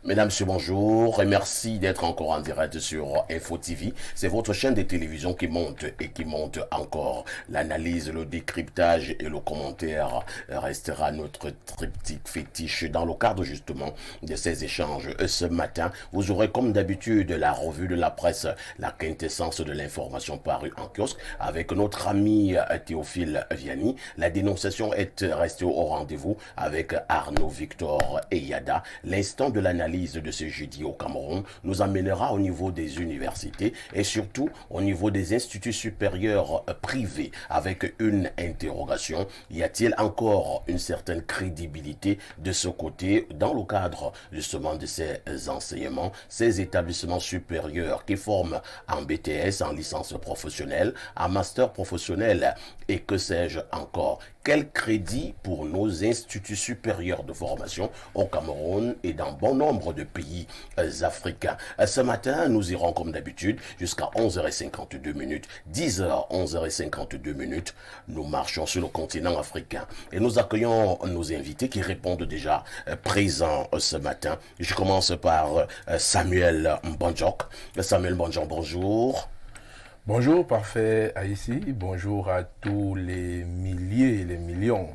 Mesdames, Messieurs, bonjour et merci d'être encore en direct sur Info TV. C'est votre chaîne de télévision qui monte et qui monte encore. L'analyse, le décryptage et le commentaire restera notre triptyque fétiche dans le cadre justement de ces échanges. Ce matin, vous aurez comme d'habitude la revue de la presse, la quintessence de l'information parue en kiosque avec notre ami Théophile Vianney. La dénonciation est restée au rendez-vous avec Arnaud Victor et Yada. L'instant de l'analyse de ce jeudi au Cameroun nous amènera au niveau des universités et surtout au niveau des instituts supérieurs privés avec une interrogation. Y a-t-il encore une certaine crédibilité de ce côté dans le cadre justement de ces enseignements, ces établissements supérieurs qui forment en BTS, en licence professionnelle, en master professionnel et que sais-je encore? Quel crédit pour nos instituts supérieurs de formation au Cameroun et dans bon nombre de pays africains? Ce matin, nous irons comme d'habitude jusqu'à 11h52 minutes, 10h, 11h52 minutes. Nous marchons sur le continent africain et nous accueillons nos invités qui répondent déjà présents ce matin. Je commence par Samuel Mbonjok. Samuel Mbonjok, bonjour. Bonjour, parfait Haïti. Bonjour à tous les milliers et les millions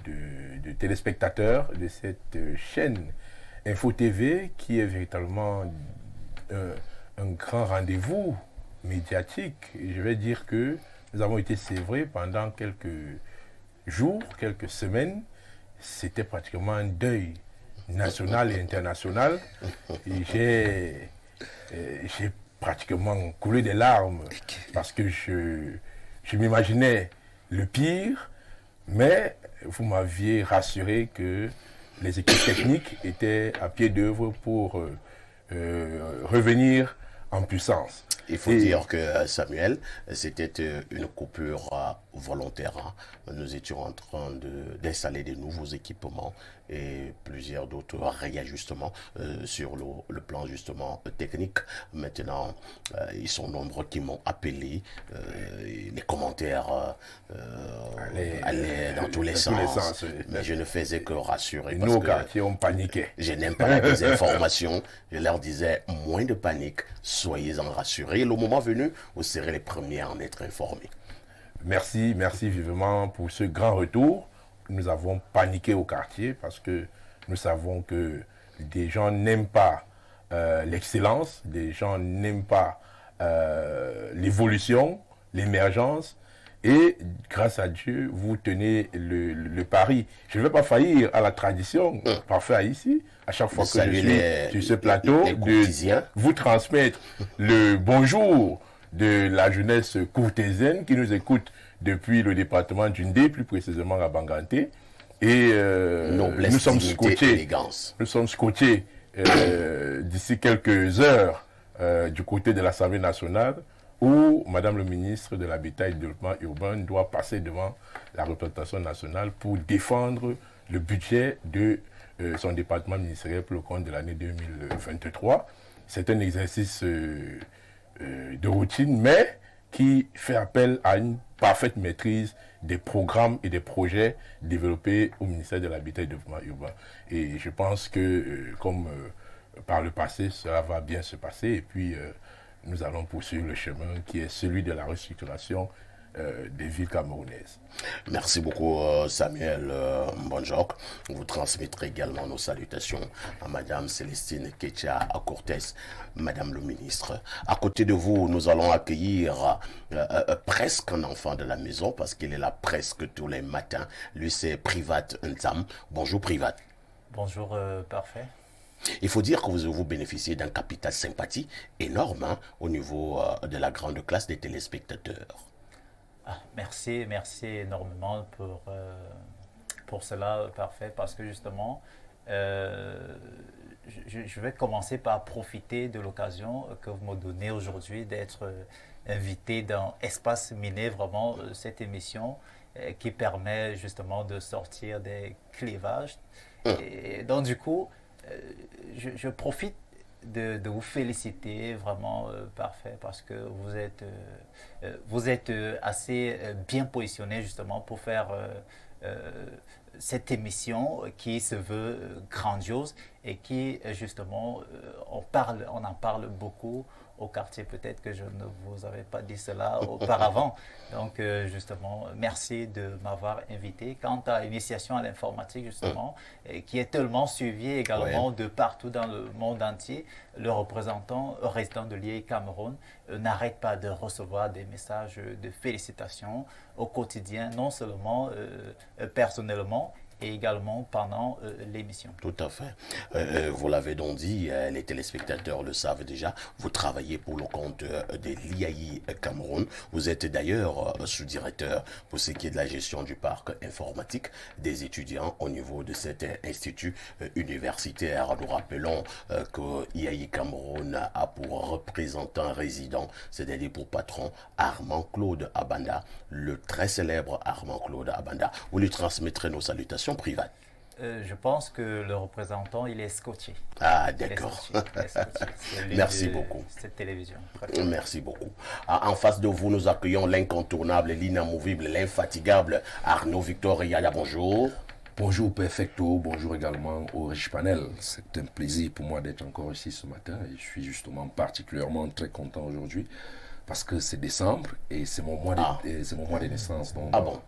de téléspectateurs de cette chaîne Info TV qui est véritablement un grand rendez-vous médiatique. Et je vais dire que nous avons été sévrés pendant quelques jours, quelques semaines. C'était pratiquement un deuil national et international. Et j'ai pratiquement coulé des larmes parce que je m'imaginais le pire, mais vous m'aviez rassuré que les équipes techniques étaient à pied d'œuvre pour revenir en puissance. Il faut dire que Samuel, c'était une coupure volontaire. Nous étions en train d'installer des nouveaux équipements et plusieurs d'autres réajustements sur le plan justement technique. Maintenant, ils sont nombreux qui m'ont appelé. Les commentaires allaient dans tous les sens. Mais je ne faisais que rassurer. Nos quartiers ont paniqué. Je n'aime pas la désinformation. Je leur disais, moins de panique, soyez-en rassurés. Le moment venu, vous serez les premiers à en être informés. Merci vivement pour ce grand retour. Nous avons paniqué au quartier parce que nous savons que des gens n'aiment pas l'excellence, des gens n'aiment pas l'évolution, l'émergence. Et grâce à Dieu, vous tenez le pari. Je ne vais pas faillir à la tradition parfaite ici. À chaque fois que je suis sur ce plateau, de vous transmettre le bonjour de la jeunesse courtésienne qui nous écoute depuis le département d'Undé, plus précisément à Banganté. Et nous sommes scotchés. Nous sommes scotchés d'ici quelques heures du côté de l'Assemblée nationale, où Madame le ministre de l'Habitat et du Développement urbain doit passer devant la représentation nationale pour défendre le budget de son département ministériel pour le compte de l'année 2023. C'est un exercice de routine, mais qui fait appel à une parfaite maîtrise des programmes et des projets développés au ministère de l'Habitat et du Développement urbain. Et je pense que, comme par le passé, cela va bien se passer. Et puis, nous allons poursuivre le chemin qui est celui de la restructuration des villes camerounaises. Merci beaucoup Samuel Mbonjok. Vous transmettrez également nos salutations à Madame Célestine Ketia Cortés, Madame le ministre. À côté de vous, nous allons accueillir presque un enfant de la maison parce qu'il est là presque tous les matins. Lui, c'est Privat Nzam. Bonjour Privat. Bonjour Parfait. Il faut dire que vous bénéficiez d'un capital sympathie énorme au niveau de la grande classe des téléspectateurs. Merci énormément pour cela, Parfait, parce que justement, je vais commencer par profiter de l'occasion que vous me donnez aujourd'hui d'être invité dans Espace Miné, vraiment cette émission qui permet justement de sortir des clivages. Et donc du coup, je profite de vous féliciter vraiment Parfait parce que vous êtes assez bien positionné justement pour faire cette émission qui se veut grandiose et qui justement on en parle beaucoup au quartier. Peut-être que je ne vous avais pas dit cela auparavant. Donc justement, merci de m'avoir invité. Quant à l'initiation à l'informatique justement, qui est tellement suivie également de partout dans le monde entier, le représentant résident de l'IEI Cameroun n'arrête pas de recevoir des messages de félicitations au quotidien, non seulement personnellement, et également pendant l'émission. Tout à fait. Vous l'avez donc dit, les téléspectateurs le savent déjà, vous travaillez pour le compte de l'IAI Cameroun. Vous êtes d'ailleurs sous-directeur pour ce qui est de la gestion du parc informatique des étudiants au niveau de cet institut universitaire. Nous rappelons que l'IAI Cameroun a pour représentant résident, c'est-à-dire pour patron, Armand Claude Abanda, le très célèbre Armand Claude Abanda. Vous lui transmettrez nos salutations private. Je pense que le représentant, il est scotché. Ah, d'accord. Merci beaucoup. Cette télévision. Merci beaucoup. En face de vous, nous accueillons l'incontournable, l'inamovible, l'infatigable Arnaud Victor Yaya. Bonjour. Bonjour Perfecto, bonjour également au Riche Panel. C'est un plaisir pour moi d'être encore ici ce matin et je suis justement particulièrement très content aujourd'hui parce que c'est décembre et c'est mon mois de naissance. Donc, bon?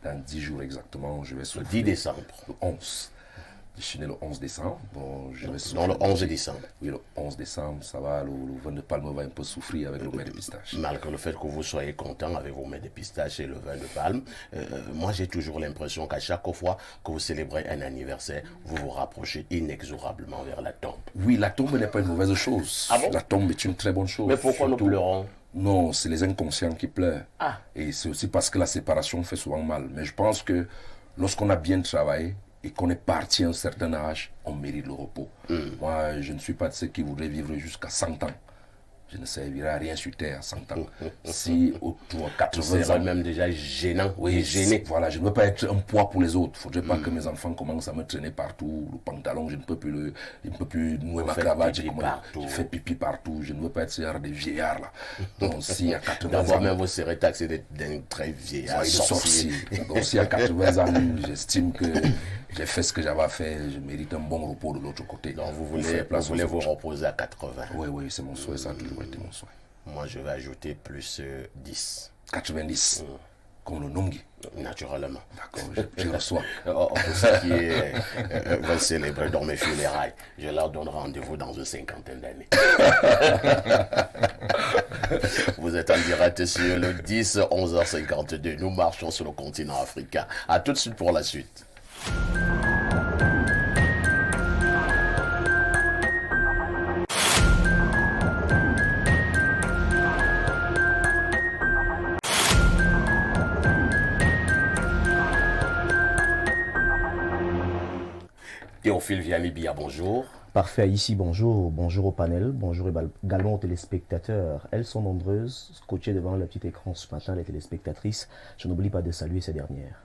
Dans 10 jours exactement, je vais souffrir. Le 10 décembre. Le 11. Je suis né le 11 décembre. Donc je vais non, le 11 décembre. Oui, le 11 décembre, ça va. Le vin de palme va un peu souffrir avec le vin de pistache. Malgré le fait que vous soyez content avec vos mains de pistache et le vin de palme, moi j'ai toujours l'impression qu'à chaque fois que vous célébrez un anniversaire, vous vous rapprochez inexorablement vers la tombe. Oui, la tombe n'est pas une mauvaise chose. Ah bon? La tombe est une très bonne chose. Mais pourquoi nous pleurons? Non, c'est les inconscients qui pleurent. Ah. Et c'est aussi parce que la séparation fait souvent mal. Mais je pense que lorsqu'on a bien travaillé et qu'on est parti à un certain âge, on mérite le repos. Moi, je ne suis pas de ceux qui voudraient vivre jusqu'à 100 ans. Je ne servirai à rien sur terre à 100 ans. Si autour de 80 ans... même déjà gênant. Oui, gêné. Voilà, je ne veux pas être un poids pour les autres. Il ne faudrait pas que mes enfants commencent à me traîner partout. Le pantalon, je ne peux plus nouer ma cravate. Je fais pipi partout. Je ne veux pas être ce genre de vieillard là. Donc si à 80 ans... D'abord même vous serez taxé d'un très vieillard sorcier. Donc si à 80 ans, j'estime que j'ai fait ce que j'avais à faire, je mérite un bon repos de l'autre côté. Donc vous voulez vous reposer à 80. Oui, c'est mon souhait, ça a toujours été mon souhait. Moi, je vais ajouter plus 10. 90, comme le Nongi. Naturellement. D'accord, je reçois. Pour ceux qui veulent célébrer dans mes funérailles, je leur donne rendez-vous dans une cinquantaine d'années. Vous êtes en direct sur le 10, 11h52. Nous marchons sur le continent africain. A tout de suite pour la suite. Théophile Vianney-Bia, bonjour. Parfait, ici bonjour, bonjour au panel, bonjour également aux téléspectateurs. Elles sont nombreuses, scotchées devant le petit écran ce matin, les téléspectatrices. Je n'oublie pas de saluer ces dernières.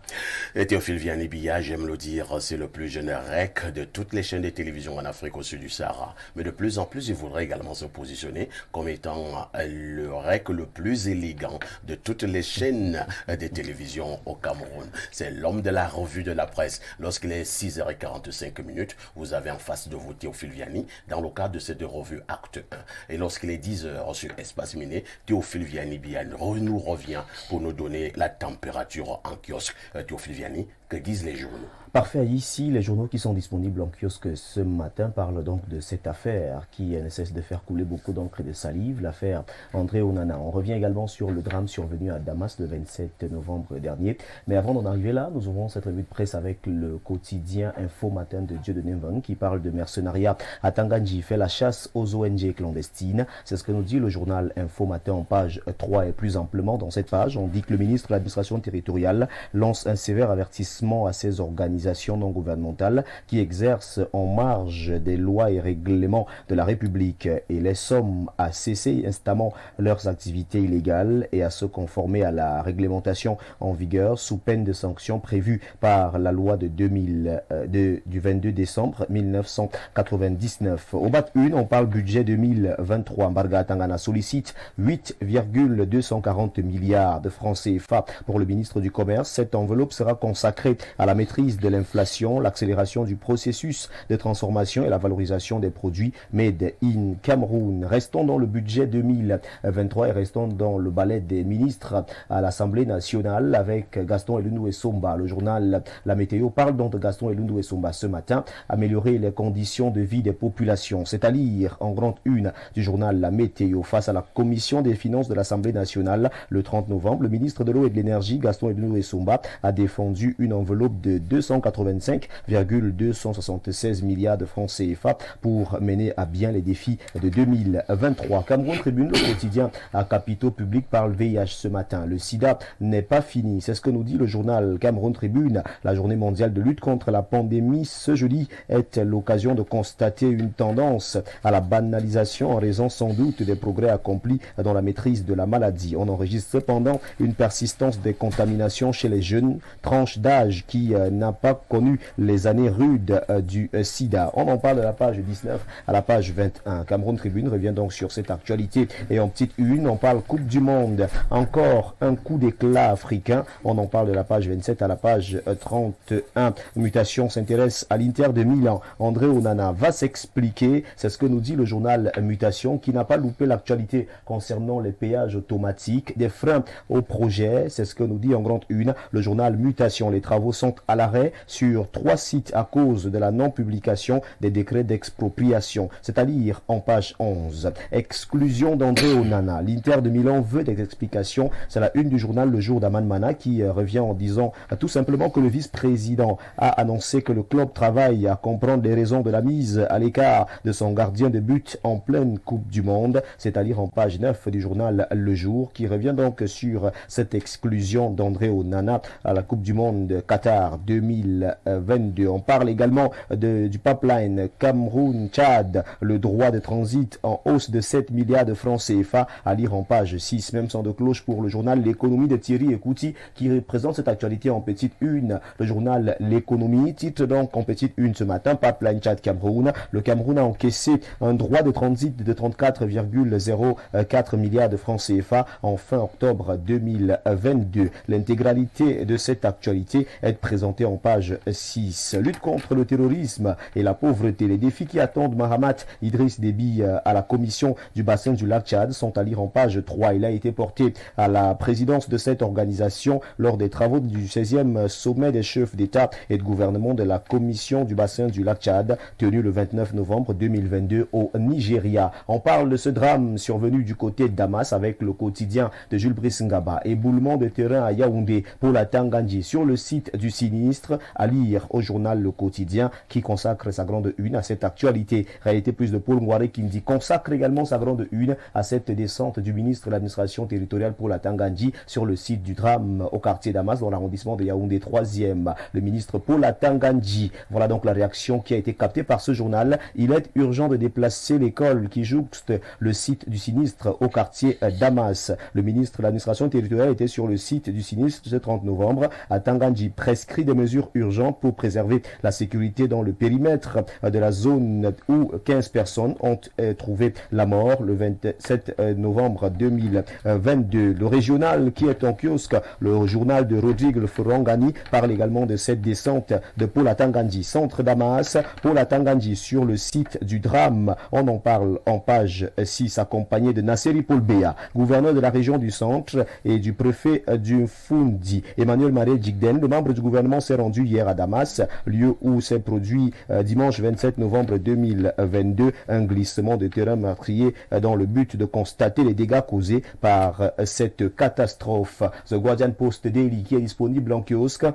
Et Théophile Vianney-Bia, j'aime le dire, c'est le plus jeune REC de toutes les chaînes de télévision en Afrique au sud du Sahara. Mais de plus en plus, il voudrait également se positionner comme étant le REC le plus élégant de toutes les chaînes de télévision au Cameroun. C'est l'homme de la revue de la presse. Lorsqu'il est 6h45, vous avez en face de vous Théophile Vianney dans le cadre de cette revue Acte 1. Et lorsqu'il est 10h sur Espace Miné, Théophile Vianney-Bia nous revient pour nous donner la température en kiosque. Théophile Vianney, que disent les journaux? Parfait, ici les journaux qui sont disponibles en kiosque ce matin parlent donc de cette affaire qui ne cesse de faire couler beaucoup d'encre et de salive, l'affaire André Onana. On revient également sur le drame survenu à Damas le 27 novembre dernier. Mais avant d'en arriver là, nous ouvrons cette revue de presse avec le quotidien Info Matin de Dieudonné Mvang qui parle de mercenariat à Tangandji, fait la chasse aux ONG clandestines. C'est ce que nous dit le journal Info Matin en page 3 et plus amplement. Dans cette page, on dit que le ministre de l'administration territoriale lance un sévère avertissement à ces organisations non gouvernementales qui exercent en marge des lois et règlements de la République et les somme à cesser instamment leurs activités illégales et à se conformer à la réglementation en vigueur sous peine de sanctions prévues par la loi de du 22 décembre 1980 1999. Au bas de une, on parle budget 2023. Mbarga Tangana sollicite 8,240 milliards de francs CFA pour le ministre du Commerce. Cette enveloppe sera consacrée à la maîtrise de l'inflation, l'accélération du processus de transformation et la valorisation des produits made in Cameroun. Restons dans le budget 2023 et restons dans le ballet des ministres à l'Assemblée nationale avec Gaston Elundou Essomba. Le journal La Météo parle donc de Gaston Elundou Essomba ce matin. Améliorer les conditions de vie des populations. C'est à lire en grande une du journal La Météo. Face à la commission des finances de l'Assemblée nationale le 30 novembre, le ministre de l'eau et de l'énergie Gaston Elundou Essomba a défendu une enveloppe de 285,276 milliards de francs CFA pour mener à bien les défis de 2023. Cameroun Tribune, le quotidien à capitaux publics, parle VIH ce matin. Le sida n'est pas fini. C'est ce que nous dit le journal Cameroun Tribune. La journée mondiale de lutte contre la pandémie ce jeudi est l'occasion de constater une tendance à la banalisation en raison sans doute des progrès accomplis dans la maîtrise de la maladie. On enregistre cependant une persistance des contaminations chez les jeunes, tranche d'âge qui n'a pas connu les années rudes du sida. On en parle de la page 19 à la page 21. Cameroun Tribune revient donc sur cette actualité et en petite une, on parle Coupe du Monde. Encore un coup d'éclat africain. On en parle de la page 27 à la page 31. Mutation s'intéresse à l'Inter de Milan. André Onana va s'expliquer. C'est ce que nous dit le journal Mutation qui n'a pas loupé l'actualité concernant les péages automatiques, des freins au projet. C'est ce que nous dit en grande une le journal Mutation. Les travaux sont à l'arrêt sur 3 sites à cause de la non-publication des décrets d'expropriation. C'est à lire en page 11. Exclusion d'André Onana. L'Inter de Milan veut des explications. C'est la une du journal Le Jour d'Aman Mana qui revient en disant tout simplement que le vice-président a annoncé que le club travaille à comprendre les raisons de la mise à l'écart de son gardien de but en pleine Coupe du Monde. C'est à lire en page 9 du journal Le Jour qui revient donc sur cette exclusion d'André Onana à la Coupe du Monde Qatar 2022. On parle également du pipeline Cameroun-Tchad, le droit de transit en hausse de 7 milliards de francs CFA à lire en page 6. Même son de cloche pour le journal L'économie de Thierry Ekouti qui représente cette actualité en petite une. Le journal L'économie titre donc en petite une ce matin pipeline Tchad-Cameroun. Le Cameroun a encaissé un droit de transit de 34,04 milliards de francs CFA en fin octobre 2022. L'intégralité de cette actualité est présentée en page 6. Lutte contre le terrorisme et la pauvreté. Les défis qui attendent Mahamat Idriss Déby à la commission du bassin du lac Tchad sont à lire en page 3. Il a été porté à la présidence de cette organisation lors des travaux du 16e sommet des chefs d'État et de gouvernement de la commission du bassin du lac Tchad tenu le 29 novembre 2022 au Nigeria. On parle de ce drame survenu du côté de Damas avec le quotidien de Jules Brice Ngaba. Éboulement de terrain à Yaoundé pour la Tangandji sur le site du sinistre à lire au journal Le Quotidien qui consacre sa grande une à cette actualité. Réalité plus de Paul Ngouaré qui dit consacre également sa grande une à cette descente du ministre de l'administration territoriale pour la Tangandji sur le site du drame au quartier Damas dans l'arrondissement de Yaoundé 3e. Le ministre pour la Tangandji. Voilà donc la réaction qui a été captée par ce journal. Il est urgent de déplacer l'école qui jouxte le site du sinistre au quartier Damas. Le ministre de l'administration territoriale était sur le site du sinistre ce 30 novembre à Tangandji. Prescrit des mesures urgentes pour préserver la sécurité dans le périmètre de la zone où 15 personnes ont trouvé la mort le 27 novembre 2022. Le régional qui est en kiosque, le journal de Rodrigue Ferrangani parle également de cette descente de Paul Tangandji, centre Damas, Paul Tangandji sur le site du drame. On en parle en page 6 accompagné de Nasseri Paul Béa, gouverneur de la région du centre et du préfet du Fundi. Emmanuel Maré Djigden, le membre du gouvernement, s'est rendu hier à Damas, lieu où s'est produit dimanche 27 novembre 2022 un glissement de terrain meurtrier dans le but de constater les dégâts causés par cette catastrophe. The Guardian Post Daily qui est disponible en kiosque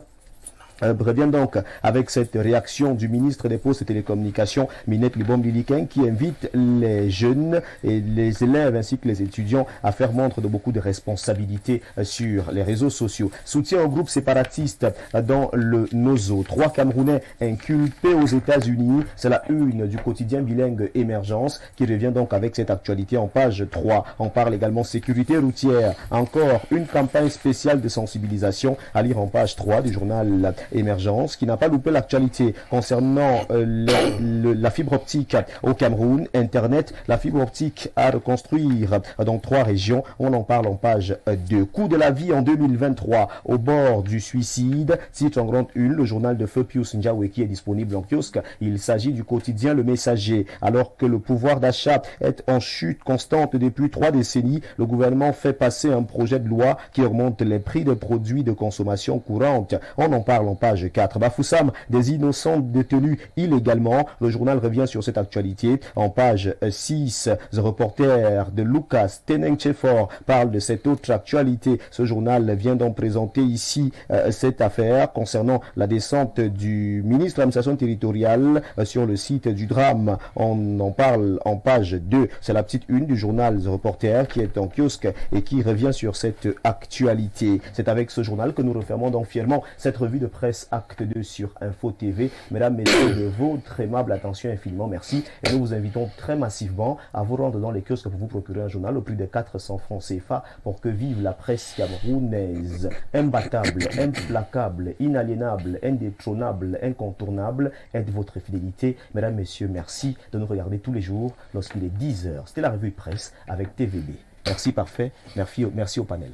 revient donc avec cette réaction du ministre des Postes et Télécommunications, Minette Libom Liliken, qui invite les jeunes et les élèves ainsi que les étudiants à faire montre de beaucoup de responsabilités sur les réseaux sociaux. Soutien au groupe séparatiste dans le Nozo. 3 Camerounais inculpés aux États-Unis. C'est la une du quotidien bilingue Émergence qui revient donc avec cette actualité en page 3. On parle également sécurité routière. Encore une campagne spéciale de sensibilisation à lire en page 3 du journal Émergence, qui n'a pas loupé l'actualité concernant la fibre optique au Cameroun, Internet, la fibre optique à reconstruire dans 3 régions. On en parle en page 2. Coût de la vie en 2023 au bord du suicide. Titre en grande une, le journal de Feu Pius Ndiawe qui est disponible en kiosque. Il s'agit du quotidien Le Messager. Alors que le pouvoir d'achat est en chute constante depuis 3 décennies, le gouvernement fait passer un projet de loi qui augmente les prix des produits de consommation courante. On en parle en page 4. Bafoussam, des innocents détenus illégalement. Le journal revient sur cette actualité en page 6. The reporter de Lucas Tenenchefor parle de cette autre actualité. Ce journal vient donc présenter ici cette affaire concernant la descente du ministre de l'administration territoriale sur le site du drame. On en parle en page 2. C'est la petite une du journal The Reporter qui est en kiosque et qui revient sur cette actualité. C'est avec ce journal que nous refermons donc fièrement cette revue de presse Acte 2 sur Info TV. Mesdames, messieurs, de votre aimable attention, infiniment merci. Et nous vous invitons très massivement à vous rendre dans les kiosques pour vous procurer un journal au prix de 400 francs CFA pour que vive la presse camerounaise. Imbattable, implacable, inaliénable, indétrônable, incontournable est de votre fidélité. Mesdames, messieurs, merci de nous regarder tous les jours lorsqu'il est 10h. C'était la revue de presse avec TVB. Merci, parfait. Merci au panel.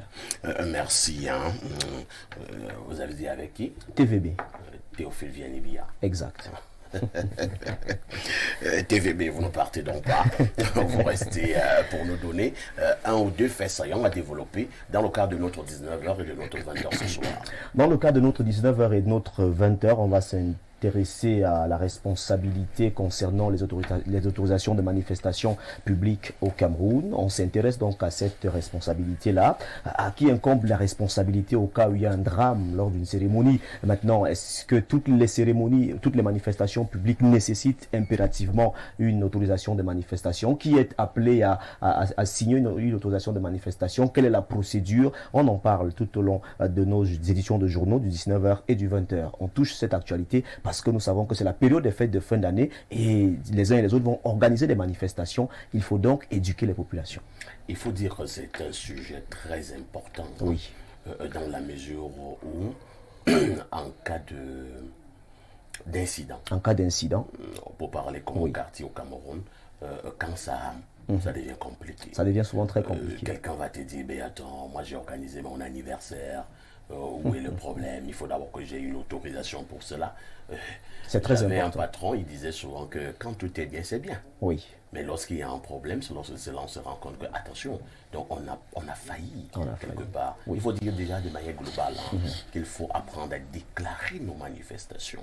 Merci. Hein. Vous avez dit avec qui? TVB. Théophile Vianibia. Exact. TVB, vous ne partez donc pas. Vous restez pour nous donner un ou deux faits saillants à développer dans le cadre de notre 19h et de notre 20h ce soir. Dans le cadre de notre 19h et de notre 20h, on va s'intéresser à la responsabilité concernant les autorisations de manifestation publique au Cameroun. On s'intéresse donc à cette responsabilité-là. À qui incombe la responsabilité au cas où il y a un drame lors d'une cérémonie? Maintenant, est-ce que toutes les cérémonies, toutes les manifestations publiques nécessitent impérativement une autorisation de manifestation? Qui est appelé à signer une autorisation de manifestation? Quelle est la procédure? On en parle tout au long de nos éditions de journaux du 19h et du 20h. On touche cette actualité parce que nous savons que c'est la période des fêtes de fin d'année et les uns et les autres vont organiser des manifestations. Il faut donc éduquer les populations. Il faut dire que c'est un sujet très important. Oui. Dans la mesure où, en cas d'incident. En cas d'incident. Pour parler comme au quartier au Cameroun, quand ça devient compliqué. Ça devient souvent très compliqué. Quelqu'un va te dire, ben attends, moi j'ai organisé mon anniversaire. Où est le problème? Il faut d'abord que j'ai une autorisation pour cela. C'est très important. Un patron, il disait souvent que quand tout est bien, c'est bien. Oui. Mais lorsqu'il y a un problème, c'est là on se rend compte que, attention, donc on a failli quelque part. Oui. Il faut dire déjà de manière globale qu'il faut apprendre à déclarer nos manifestations.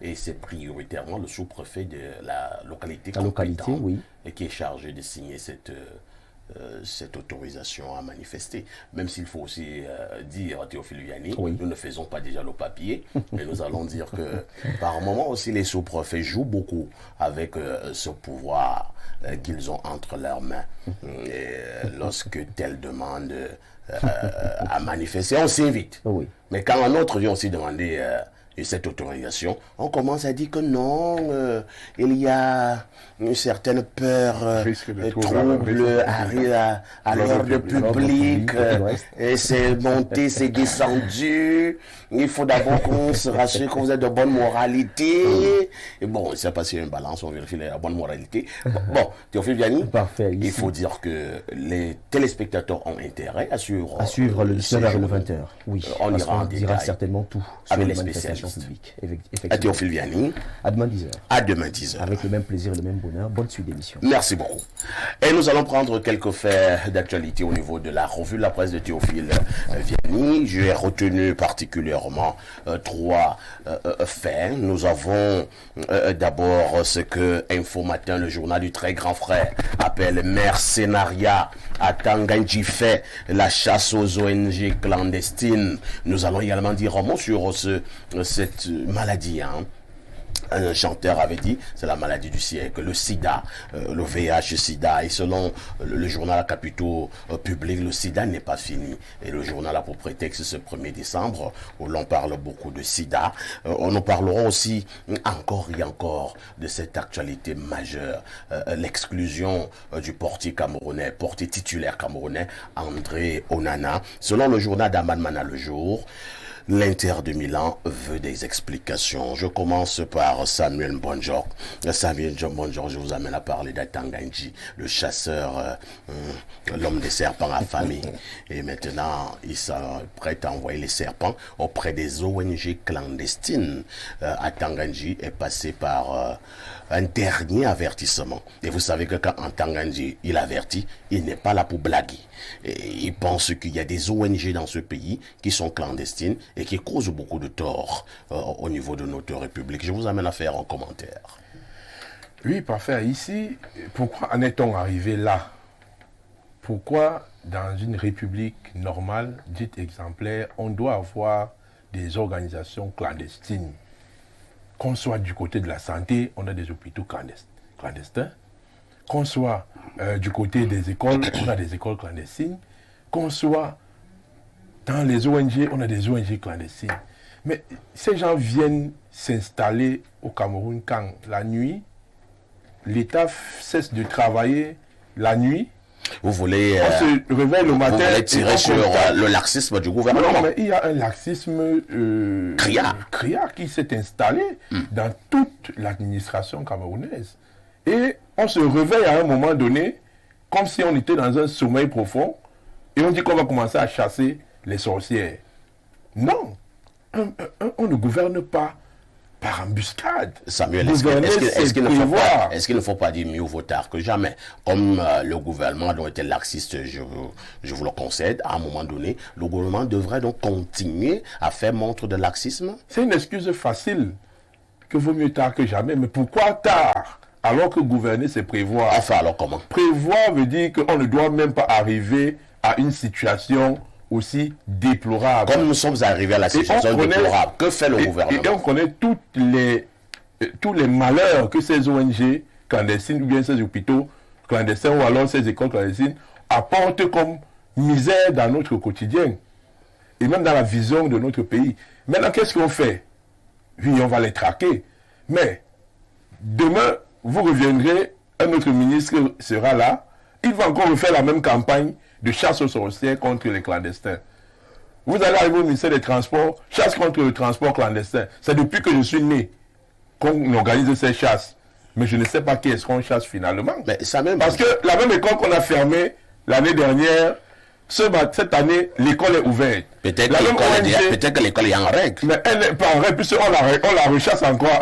Et c'est prioritairement le sous-préfet de la localité oui, qui est chargé de signer cette autorisation à manifester. Même s'il faut aussi dire à Théophile Viani, nous ne faisons pas déjà le papier, mais nous allons dire que par moment aussi les sous-préfets jouent beaucoup avec ce pouvoir qu'ils ont entre leurs mains. Et lorsque telle demande à manifester, on s'invite. Oui. Mais quand un autre vient aussi demander cette autorisation, on commence à dire que non, il y a une certaine peur, trouble arrive à l'ordre public, et c'est monté, c'est descendu, il faut d'abord qu'on se rassure que vous êtes de bonne moralité, et bon, c'est pas si il y a une balance, on vérifie la bonne moralité. Bon, Théophile Viani, il faut dire que les téléspectateurs ont intérêt à suivre le 19h et le 20h. Oui, on dira certainement tout sur les manifestations publiques. À Théophile Viani. À demain 10h. À demain 10h. Avec le même plaisir et le même bonheur. Bonne suite d'émission. Merci beaucoup. Et nous allons prendre quelques faits d'actualité au niveau de la revue de la presse de Théophile Viani. J'ai retenu particulièrement 3 faits. Nous avons d'abord ce que Info Matin, le journal du très grand frère, appelle mercenariat à Tanganji fait la chasse aux ONG clandestines. Nous allons également dire un mot sur cette maladie. Un chanteur avait dit, c'est la maladie du siècle, le sida, le VIH-sida. Et selon le journal Capitaux Public, le sida n'est pas fini. Et le journal a pour prétexte ce 1er décembre, où l'on parle beaucoup de sida. Nous parlerons aussi encore et encore de cette actualité majeure, l'exclusion du portier titulaire camerounais, André Onana. Selon le journal d'Amad Mana Le Jour, L'Inter de Milan veut des explications. Je commence par Samuel Mbonjor. Samuel Mbonjor, je vous amène à parler d'Atanganji, le chasseur, l'homme des serpents affamés. Et maintenant, il s'apprête à envoyer les serpents auprès des ONG clandestines. Atanganji est passé par un dernier avertissement. Et vous savez que quand Atanganji, il avertit, il n'est pas là pour blaguer. Et il pense qu'il y a des ONG dans ce pays qui sont clandestines et qui causent beaucoup de tort au niveau de notre République. Je vous amène à faire un commentaire. Oui, parfait. Ici, pourquoi en est-on arrivé là? Pourquoi dans une république normale, dite exemplaire, on doit avoir des organisations clandestines? Qu'on soit du côté de la santé, on a des hôpitaux clandestins. Qu'on soit du côté des écoles, on a des écoles clandestines. Qu'on soit dans les ONG, on a des ONG clandestines. Mais ces gens viennent s'installer au Cameroun quand la nuit, l'État cesse de travailler la nuit. Vous voulez, on se réveille le matin. Vous voulez tirer sur le laxisme du gouvernement. Non, mais il y a un laxisme criard qui s'est installé dans toute l'administration camerounaise. Et on se réveille à un moment donné, comme si on était dans un sommeil profond, et on dit qu'on va commencer à chasser les sorcières. Non, on ne gouverne pas par embuscade. Samuel, est-ce qu'il ne faut pas dire mieux vaut tard que jamais? Comme le gouvernement a été laxiste, je vous le concède, à un moment donné, le gouvernement devrait donc continuer à faire montre de laxisme. C'est une excuse facile, que vaut mieux tard que jamais. Mais pourquoi tard? Alors que gouverner, c'est prévoir. Enfin, alors comment? Prévoir veut dire qu'on ne doit même pas arriver à une situation aussi déplorable. Comme nous sommes arrivés à la situation déplorable, que fait le gouvernement? Et on connaît tous les malheurs que ces ONG clandestines, ou bien ces hôpitaux clandestins, ou alors ces écoles clandestines, apportent comme misère dans notre quotidien, et même dans la vision de notre pays. Maintenant, qu'est-ce qu'on fait? Oui, on va les traquer. Mais, demain, vous reviendrez, un autre ministre sera là, il va encore refaire la même campagne de chasse aux sorcières contre les clandestins. Vous allez arriver au ministère des Transports, chasse contre le transport clandestin. C'est depuis que je suis né qu'on organise ces chasses. Mais je ne sais pas qui est-ce qu'on chasse finalement. Mais ça même... Parce que la même école qu'on a fermée l'année dernière, cette année, l'école est ouverte. Peut-être que l'école est en règle. Mais elle n'est pas en règle, puisqu'on la rechasse encore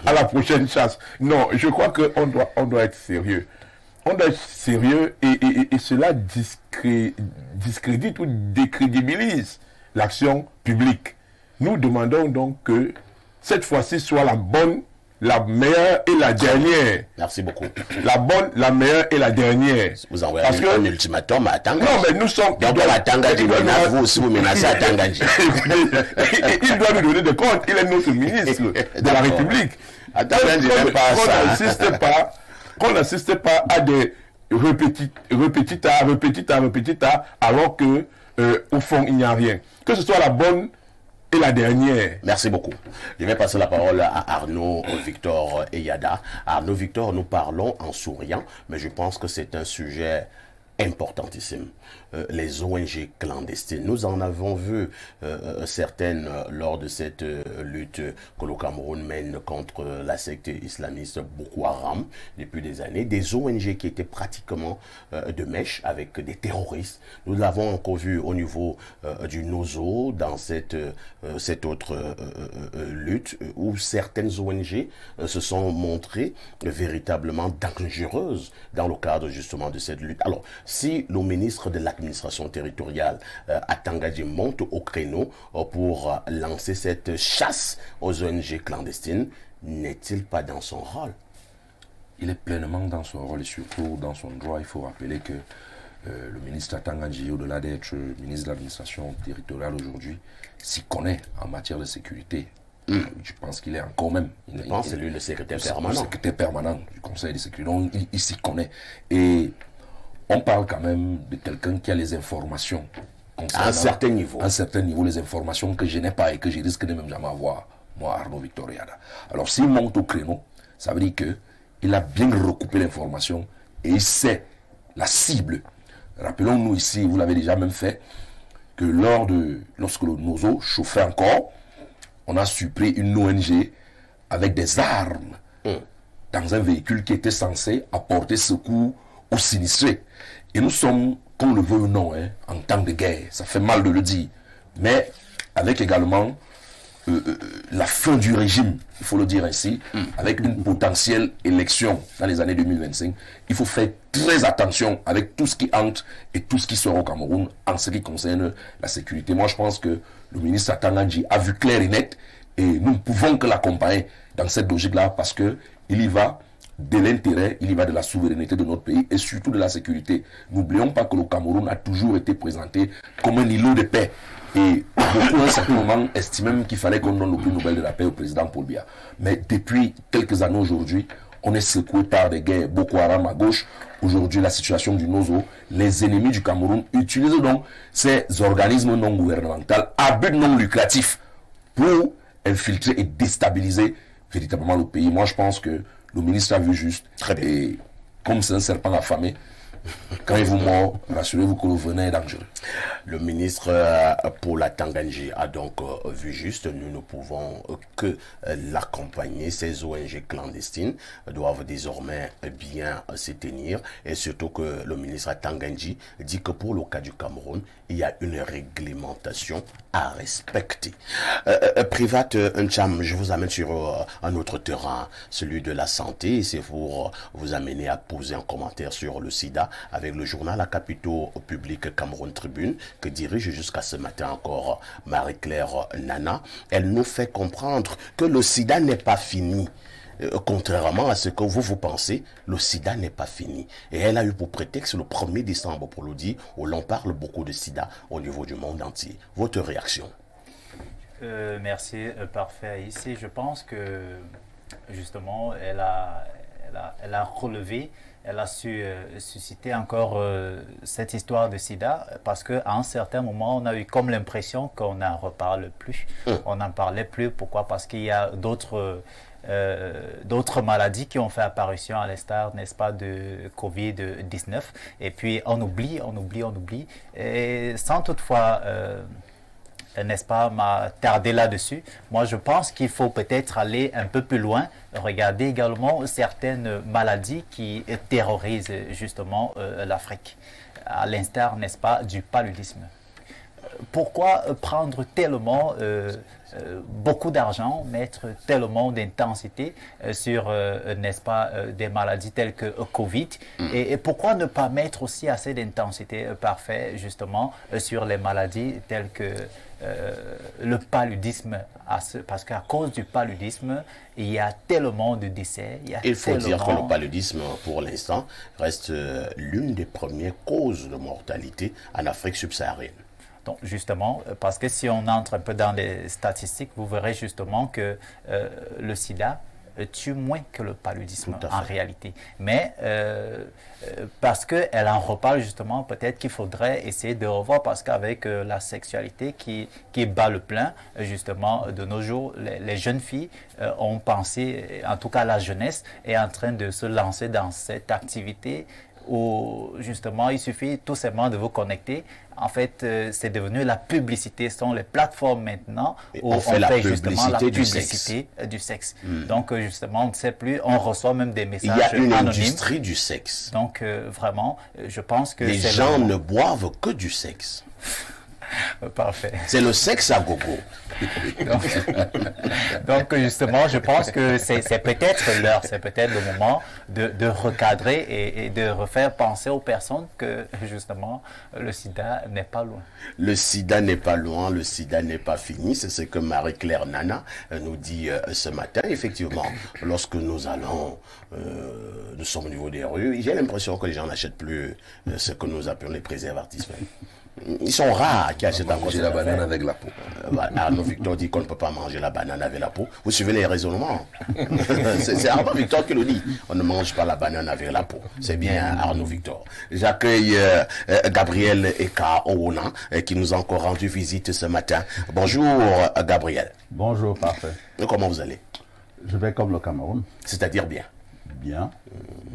à la prochaine chasse. Non, je crois qu'on doit être sérieux. On doit être sérieux et cela discrédite ou décrédibilise l'action publique. Nous demandons donc que cette fois-ci soit la bonne, la meilleure et la dernière. Merci beaucoup. La bonne, la meilleure et la dernière. Vous envoyez un ultimatum à Atanganji. Non, mais nous sommes... Donc Atanganji menace, vous aussi vous menacez Atanganji. Il doit nous donner des comptes. Il est notre ministre de la République. Atanganji n'aime pas ça. Qu'on n'assiste pas à des répétitas, alors que au fond il n'y a rien. Que ce soit la bonne et la dernière. Merci beaucoup. Je vais passer la parole à Arnaud Victor Eyada. Arnaud Victor, nous parlons en souriant, mais je pense que c'est un sujet importantissime. Les ONG clandestines. Nous en avons vu certaines lors de cette lutte que le Cameroun mène contre la secte islamiste Boko Haram depuis des années. Des ONG qui étaient pratiquement de mèche avec des terroristes. Nous l'avons encore vu au niveau du Nozo dans cette autre lutte où certaines ONG se sont montrées véritablement dangereuses dans le cadre justement de cette lutte. Alors, si le ministre de l'administration territoriale Atanganji monte au créneau pour lancer cette chasse aux ONG clandestines, n'est-il pas dans son rôle? Il est pleinement dans son rôle et surtout dans son droit. Il faut rappeler que le ministre Atanganji, au-delà d'être ministre de l'administration territoriale aujourd'hui, s'y connaît en matière de sécurité. Je pense qu'il est encore même. Je pense que c'est lui le secrétaire permanent. Le secrétaire permanent du Conseil de sécurité. Donc, il s'y connaît. Et on parle quand même de quelqu'un qui a les informations. À un certain niveau. À un certain niveau, les informations que je n'ai pas et que je risque de même jamais avoir, moi, Arnaud Victor Eyada. Alors, s'il monte au créneau, ça veut dire qu'il a bien recoupé l'information et il sait la cible. Rappelons-nous ici, vous l'avez déjà même fait, que lorsque le Nozo chauffait encore, on a surpris une ONG avec des armes dans un véhicule qui était censé apporter secours aux sinistrés. Et nous sommes, qu'on le veut ou non, en temps de guerre. Ça fait mal de le dire. Mais avec également la fin du régime, il faut le dire ainsi, avec une potentielle élection dans les années 2025, il faut faire très attention avec tout ce qui entre et tout ce qui sort au Cameroun en ce qui concerne la sécurité. Moi, je pense que le ministre Atangandji a vu clair et net et nous ne pouvons que l'accompagner dans cette logique-là parce que il y va de l'intérêt, il y va de la souveraineté de notre pays et surtout de la sécurité. N'oublions pas que le Cameroun a toujours été présenté comme un îlot de paix. Et beaucoup à un certain moment estimaient même qu'il fallait qu'on donne le prix Nobel de la paix au président Paul Biya. Mais depuis quelques années aujourd'hui, on est secoué par des guerres Boko Haram à gauche. Aujourd'hui, la situation du Nozo, les ennemis du Cameroun utilisent donc ces organismes non gouvernementaux à but non lucratif pour infiltrer et déstabiliser véritablement le pays. Moi, je pense que le ministre a vu juste. Très bien. Et comme c'est un serpent affamé, quand il vous mord, rassurez-vous que le venin est dangereux. Le ministre Paul Atangandji a donc vu juste. Nous ne pouvons que l'accompagner. Ces ONG clandestines doivent désormais bien se tenir. Et surtout que le ministre Atangandji dit que pour le cas du Cameroun, il y a une réglementation à respecter. Privat Ncham, je vous amène sur un autre terrain, celui de la santé. Et c'est pour vous amener à poser un commentaire sur le sida avec le journal à capitaux public Cameroun Tribune que dirige jusqu'à ce matin encore Marie-Claire Nana. Elle nous fait comprendre que le sida n'est pas fini. Contrairement à ce que vous pensez, le sida n'est pas fini. Et elle a eu pour prétexte le 1er décembre pour le dire, où l'on parle beaucoup de sida au niveau du monde entier. Votre réaction? Merci, parfait. Ici, je pense que justement, elle a relevé, elle a su susciter encore cette histoire de sida parce qu'à un certain moment, on a eu comme l'impression qu'on n'en reparle plus. On n'en parlait plus. Pourquoi? Parce qu'il y a d'autres maladies qui ont fait apparition à l'instar, n'est-ce pas, de Covid-19. Et puis, on oublie. Et sans toutefois... n'est-ce pas, m'attarder là-dessus. Moi, je pense qu'il faut peut-être aller un peu plus loin, regarder également certaines maladies qui terrorisent justement l'Afrique, à l'instar, n'est-ce pas, du paludisme. Pourquoi prendre tellement beaucoup d'argent, mettre tellement d'intensité sur, n'est-ce pas, des maladies telles que Covid et pourquoi ne pas mettre aussi assez d'intensité parfait justement sur les maladies telles que le paludisme, parce qu'à cause du paludisme, il y a tellement de décès. Il faut dire que le paludisme, pour l'instant, reste l'une des premières causes de mortalité en Afrique subsaharienne. Donc justement, parce que si on entre un peu dans les statistiques, vous verrez justement que le sida tue moins que le paludisme en réalité. Mais parce qu'elle en reparle justement, peut-être qu'il faudrait essayer de revoir parce qu'avec la sexualité qui bat le plein, justement, de nos jours, les jeunes filles ont pensé, en tout cas la jeunesse, est en train de se lancer dans cette activité où justement il suffit tout simplement de vous connecter. En fait, c'est devenu la publicité. Ce sont les plateformes maintenant où on fait justement la publicité du sexe. Donc justement, on ne sait plus, on reçoit même des messages anonymes. Il y a une industrie du sexe. Donc vraiment, je pense que les gens ne boivent que du sexe. Parfait. C'est le sexe à gogo. Donc justement, je pense que c'est peut-être l'heure, c'est peut-être le moment de recadrer et de refaire penser aux personnes que justement le sida n'est pas loin. Le sida n'est pas loin, le sida n'est pas fini, c'est ce que Marie-Claire Nana nous dit ce matin. Effectivement, lorsque nous allons, nous sommes au niveau des rues, j'ai l'impression que les gens n'achètent plus ce que nous appelons les préservatifs. Ils sont rares qui achètent encore la banane avec la peau. Arnaud Victor dit qu'on ne peut pas manger la banane avec la peau. Vous suivez les raisonnements. C'est Arnaud Victor qui le dit. On ne mange pas la banane avec la peau. C'est bien Arnaud Victor. J'accueille Gabriel Eka Ouna qui nous a encore rendu visite ce matin. Bonjour Gabriel. Bonjour, parfait. Comment vous allez? Je vais comme le Cameroun. C'est-à-dire bien. Bien.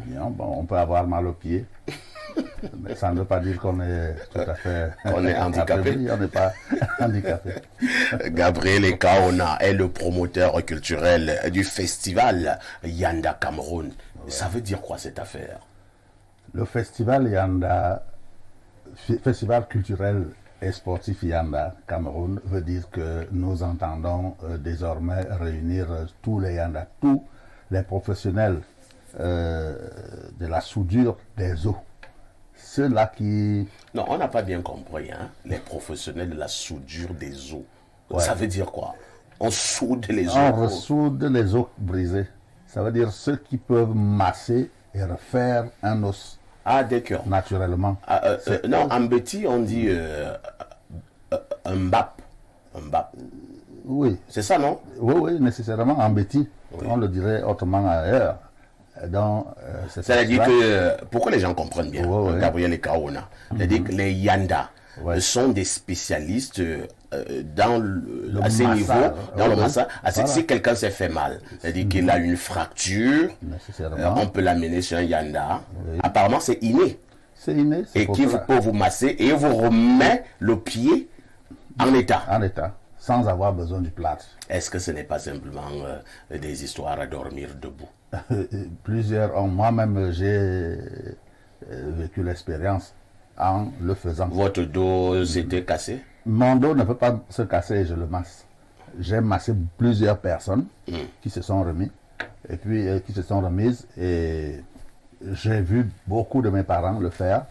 Bon, on peut avoir mal aux pieds. Mais ça ne veut pas dire qu'on est tout à fait... On est handicapé. On n'est pas handicapé. Gabriel Kaona est le promoteur culturel du festival Yanda Cameroun. Ça veut dire quoi cette affaire? Le festival Yanda, festival culturel et sportif Yanda Cameroun, veut dire que nous entendons désormais réunir tous les Yanda, tous les professionnels de la soudure des eaux. Ceux-là qui... Non, on n'a pas bien compris, hein? Les professionnels de la soudure des os. Ouais. Ça veut dire quoi? On soude les os. On ressoude les os brisés. Ça veut dire ceux qui peuvent masser et refaire un os Ah, d'accord. naturellement. Non, en Béti, on dit un mbap. Un mbap. Oui, C'est ça, non? oui, nécessairement en bêtis. Oui. On le dirait autrement ailleurs. Dans, C'est-à-dire que, pour que les gens comprennent bien, Ouais, ouais. Gabriel et Kaona, c'est-à-dire que les Yanda sont des spécialistes à ces massage. niveaux, dans le Ouais, massage. voilà. Si quelqu'un s'est fait mal, c'est-à-dire qu'il a une fracture, nécessairement. on peut l'amener sur un Yanda. Oui. Apparemment, c'est inné. C'est inné. C'est Et pour qui cela. peut vous masser et vous remet le pied en état. En état, sans avoir besoin du plâtre. Est-ce que ce n'est pas simplement des histoires à dormir debout? Plusieurs, moi-même, j'ai vécu l'expérience en le faisant. Votre dos s'était cassé? Mon dos ne peut pas se casser et je le masse. J'ai massé plusieurs personnes qui se sont remis et puis qui se sont remises et j'ai vu beaucoup de mes parents le faire.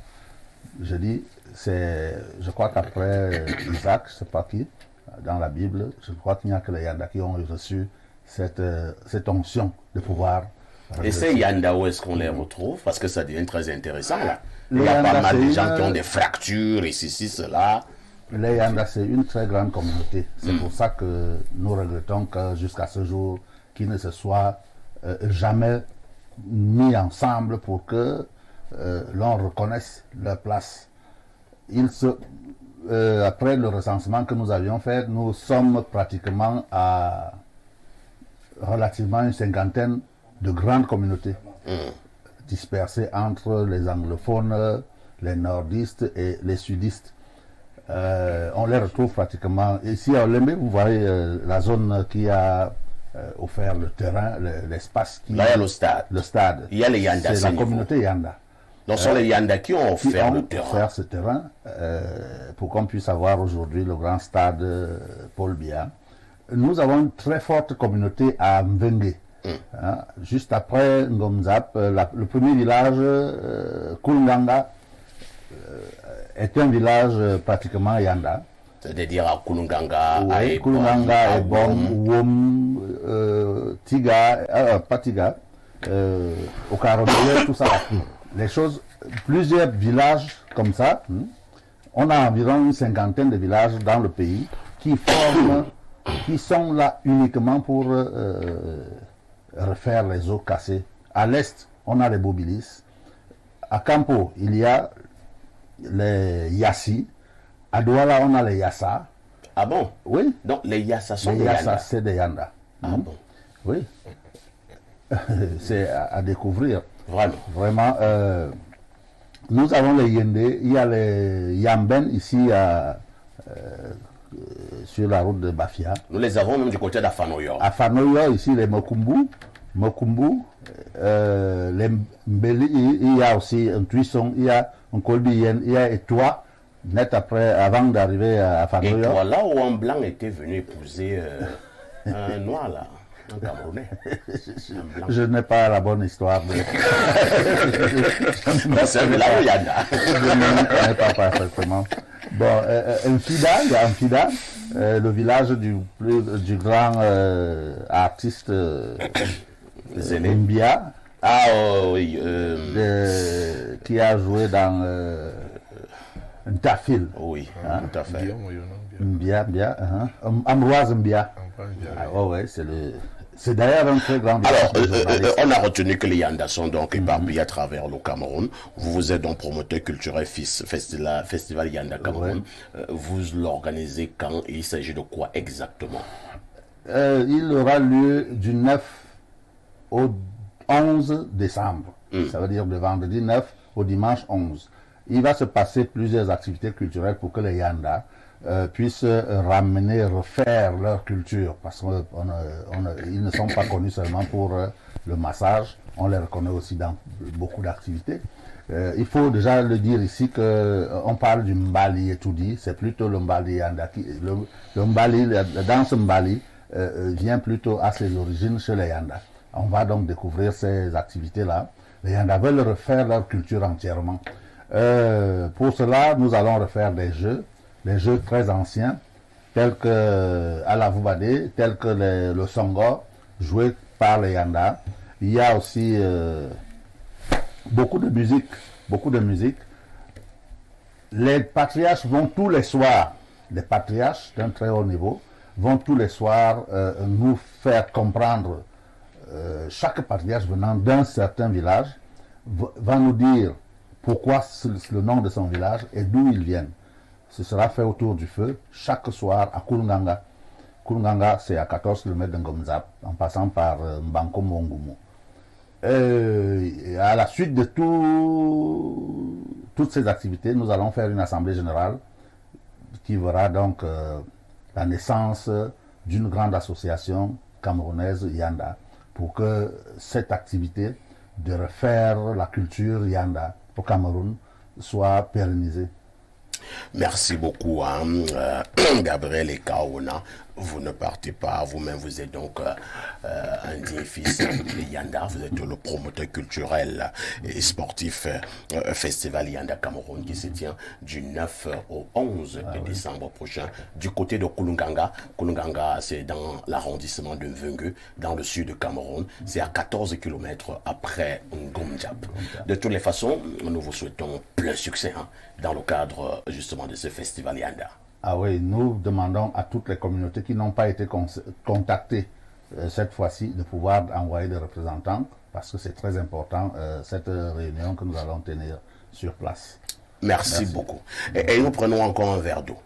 Je dis, je crois qu'après Isaac, je ne sais pas qui, dans la Bible, je crois qu'il n'y a que les Yanda qui ont reçu cette onction de pouvoir. Et ces Yanda, où est-ce qu'on les retrouve? Parce que ça devient très intéressant là. Il Les y a pas Yanda, mal de c'est gens une- qui ont des fractures et ceci, cela. Les Yanda, c'est une très grande communauté. C'est pour ça que nous regrettons que jusqu'à ce jour, qu'ils ne se soient jamais mis ensemble pour que l'on reconnaisse leur place. Après le recensement que nous avions fait, nous sommes pratiquement à relativement une cinquantaine de grandes communautés dispersées entre les anglophones, les nordistes et les sudistes. On les retrouve pratiquement. Ici à Olembe, vous voyez la zone qui a offert le terrain, l'espace qui... Là, il y a le stade. Le stade. Il y a les Yanda, C'est c'est la niveau. communauté Yanda Donc, ce sont les Yanda qui ont qui offert ont le terrain. offert ce terrain pour qu'on puisse avoir aujourd'hui le grand stade Paul Biya. Nous avons une très forte communauté à Mvengue. Hein, juste après Ngomzap, le premier village, Kulunganga, est un village pratiquement Yanda. C'est-à-dire à Kulunganga, à Oui, Ebom, Kulunganga, à Ebom, Wom, Tiga, pas Tiga, Okarobele, tout ça. Les choses, plusieurs villages comme ça. On a environ une cinquantaine de villages dans le pays qui sont là uniquement pour refaire les eaux cassées. À l'est, on a les Bobilis. À Campo, il y a les Yassi. À Douala, on a les Yassa. Ah bon? Oui, Donc, les Yassa sont les des Yassa, Yanda. c'est des Yanda. Ah bon? Oui. C'est à découvrir. Vraiment. Vraiment. Nous avons les Yende, il y a les Yamben ici sur la route de Bafia. Nous les avons même du côté d'Afanoyo. À Fanoyo, ici les Mokumbu, les Mbeli, il y a aussi un Tuisson, il y a un Kolbien, il y a Etoile, net après, avant d'arriver à Et Fanoyo. toi, là où un blanc était venu épouser un noir, là, un Camerounais. Un blanc. Je n'ai pas la bonne histoire. Non, c'est un village Yanda. Je ne connais pas parfaitement. Bon, Mfida, il y a Mfida, le village du grand artiste Zélé. Mbia, Ah oui. qui a joué dans Ntafil. Oui, tout à fait. Mbia, Ambroise Mbia. Ah, ouais, c'est d'ailleurs un très grand village. Alors, de journalistes. on a retenu que les Yanda sont donc éparpillés à travers le Cameroun. Vous êtes donc promoteur culturel Festival Yanda Cameroun. Vous l'organisez quand et il s'agit de quoi exactement? Il aura lieu du 9 au 11 décembre. Ça veut dire de vendredi 9 au dimanche 11. Il va se passer plusieurs activités culturelles pour que les Yanda puissent ramener, refaire leur culture, parce qu'ils ne sont pas connus seulement pour le massage, on les reconnaît aussi dans beaucoup d'activités. Il faut déjà le dire ici qu'on parle du Mbali et tout dit, c'est plutôt le Mbali Yanda. Le Mbali, la danse Mbali vient plutôt à ses origines chez les Yanda. On va donc découvrir ces activités-là. Les Yanda veulent refaire leur culture entièrement. Pour cela, nous allons refaire des jeux très anciens, tels que Alavubade, tels que le Songo, joué par les Yanda. Il y a aussi beaucoup de musique. Les patriarches vont tous les soirs, les patriarches d'un très haut niveau, vont tous les soirs nous faire comprendre, chaque patriarche venant d'un certain village, va nous dire pourquoi le nom de son village et d'où ils viennent. Ce sera fait autour du feu, chaque soir à Kulunganga. Kulunganga, c'est à 14 km de Ngomzap, en passant par Mbanko Mongumu. À la suite de toutes ces activités, nous allons faire une assemblée générale qui verra donc la naissance d'une grande association camerounaise Yanda pour que cette activité de refaire la culture Yanda au Cameroun soit pérennisée. Merci beaucoup, Gabriel et Kaona. Vous ne partez pas, vous-même, vous êtes donc un digne fils de Yanda, vous êtes le promoteur culturel et sportif Festival Yanda Cameroun qui se tient du 9 au 11 décembre prochain du côté de Kulunganga. Kulunganga, c'est dans l'arrondissement de Mvengue, dans le sud de Cameroun. C'est à 14 km après Ngomdiap. De toutes les façons, nous vous souhaitons plein succès dans le cadre justement de ce Festival Yanda. Ah oui, nous demandons à toutes les communautés qui n'ont pas été contactées cette fois-ci de pouvoir envoyer des représentants parce que c'est très important cette réunion que nous allons tenir sur place. Merci beaucoup. Et nous prenons encore un verre d'eau.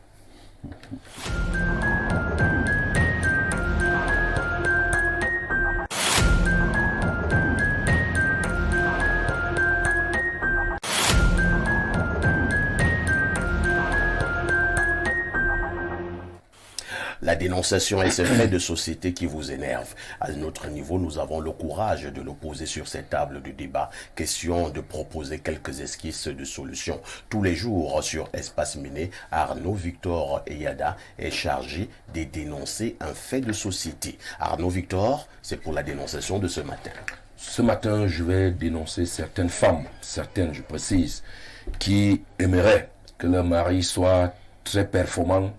La dénonciation est ce fait de société qui vous énerve. À notre niveau, nous avons le courage de le poser sur cette table de débat. Question de proposer quelques esquisses de solutions. Tous les jours, sur Espace Miné, Arnaud Victor Eyada est chargé de dénoncer un fait de société. Arnaud Victor, c'est pour la dénonciation de ce matin. Ce matin, je vais dénoncer certaines femmes, certaines, je précise, qui aimeraient que leur mari soit très performant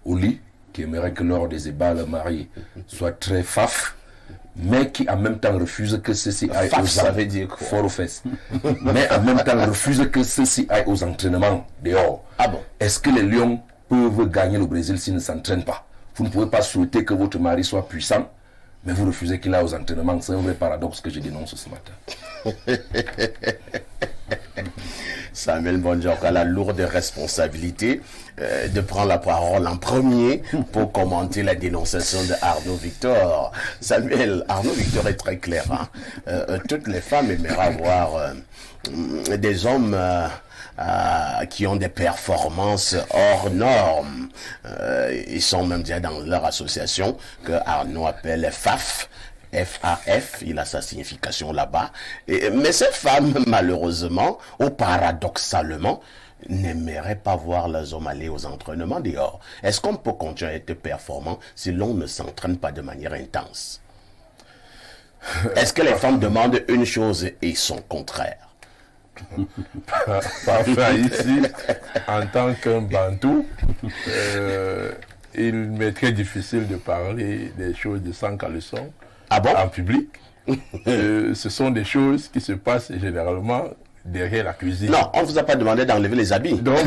au lit, qui aimerait que lors des ébats, le mari soit très faf, mais qui en même temps refuse que ceci aille aux fesses. Mais en même temps refuse que ceci aille aux entraînements dehors. Ah bon? Est-ce que les Lions peuvent gagner le Brésil s'ils ne s'entraînent pas? Vous ne pouvez pas souhaiter que votre mari soit puissant, mais vous refusez qu'il aille aux entraînements. C'est un vrai paradoxe que je dénonce ce matin. Samuel Bonjour a la lourde responsabilité de prendre la parole en premier pour commenter la dénonciation de Arnaud Victor. Samuel, Arnaud Victor est très clair. Toutes les femmes aimeraient avoir des hommes qui ont des performances hors normes. Ils sont même déjà dans leur association que Arnaud appelle FAF. FAF, il a sa signification là-bas. Mais ces femmes, malheureusement, ou paradoxalement, n'aimeraient pas voir leurs hommes aller aux entraînements dehors. Est-ce qu'on peut continuer à être performant si l'on ne s'entraîne pas de manière intense? Est-ce que les femmes demandent une chose et son contraire? Parfois ici, en tant qu'un bantou, il m'est très difficile de parler des choses de sans caleçon. Ah bon? En public. Ce sont des choses qui se passent généralement derrière la cuisine. Non, on ne vous a pas demandé d'enlever les habits. Donc,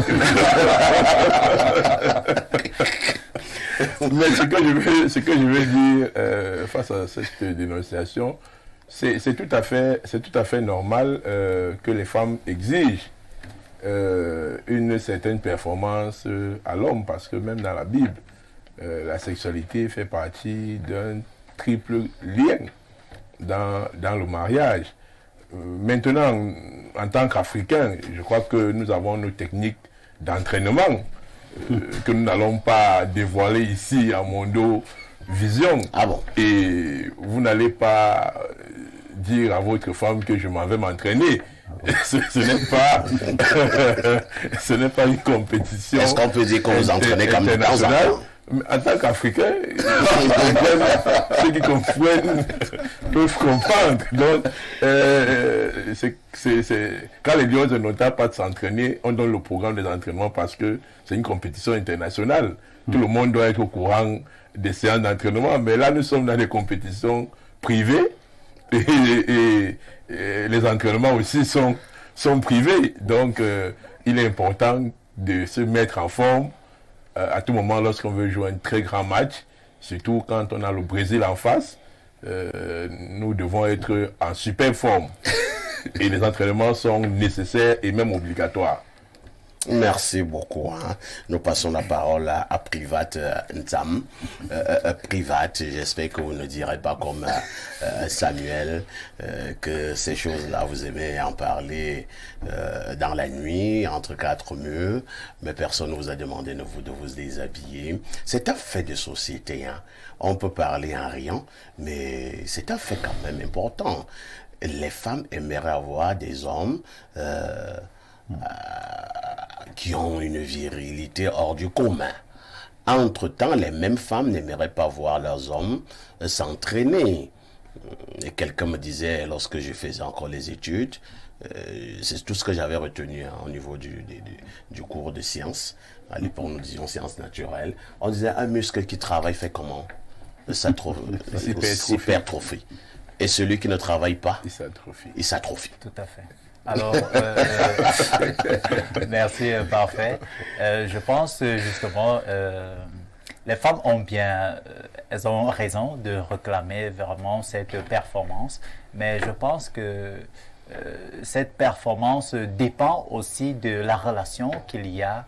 mais ce que je veux dire face à cette dénonciation, c'est tout à fait normal que les femmes exigent une certaine performance à l'homme, parce que même dans la Bible, la sexualité fait partie d'un triple lien dans le mariage. maintenant, en tant qu'Africains, je crois que nous avons nos techniques d'entraînement que nous n'allons pas dévoiler ici à Mondo Vision. Ah bon? Et vous n'allez pas dire à votre femme que je m'en vais m'entraîner. Ce n'est pas une compétition. Est-ce qu'on peut dire qu'on vous entraînez comme internationale? En tant qu'Africain, ceux qui comprennent peuvent comprendre. Donc, quand les Lions ne tentent pas de s'entraîner, on donne le programme des entraînements parce que c'est une compétition internationale. Tout le monde doit être au courant des séances d'entraînement. Mais là, nous sommes dans des compétitions privées et les entraînements aussi sont privés. Donc, il est important de se mettre en forme à tout moment lorsqu'on veut jouer un très grand match, surtout quand on a le Brésil en face. Nous devons être en super forme et les entraînements sont nécessaires et même obligatoires. Merci beaucoup. Nous passons la parole à Private Nzam. Private, j'espère que vous ne direz pas comme Samuel que ces choses-là, vous aimez en parler dans la nuit, entre quatre murs, mais personne ne vous a demandé de vous déshabiller. C'est un fait de société. On peut parler en riant, mais c'est un fait quand même important. Les femmes aimeraient avoir des hommes qui ont une virilité hors du commun. Entre-temps, les mêmes femmes n'aimeraient pas voir leurs hommes s'entraîner. Et quelqu'un me disait, lorsque je faisais encore les études, c'est tout ce que j'avais retenu au niveau du cours de sciences. À l'époque, nous disions sciences naturelles. On disait, un muscle qui travaille fait comment? S'hypertrophie. Et celui qui ne travaille pas, il s'atrophie. Tout à fait. Alors, merci, parfait. Je pense justement, les femmes elles ont raison de réclamer vraiment cette performance, mais je pense que cette performance dépend aussi de la relation qu'il y a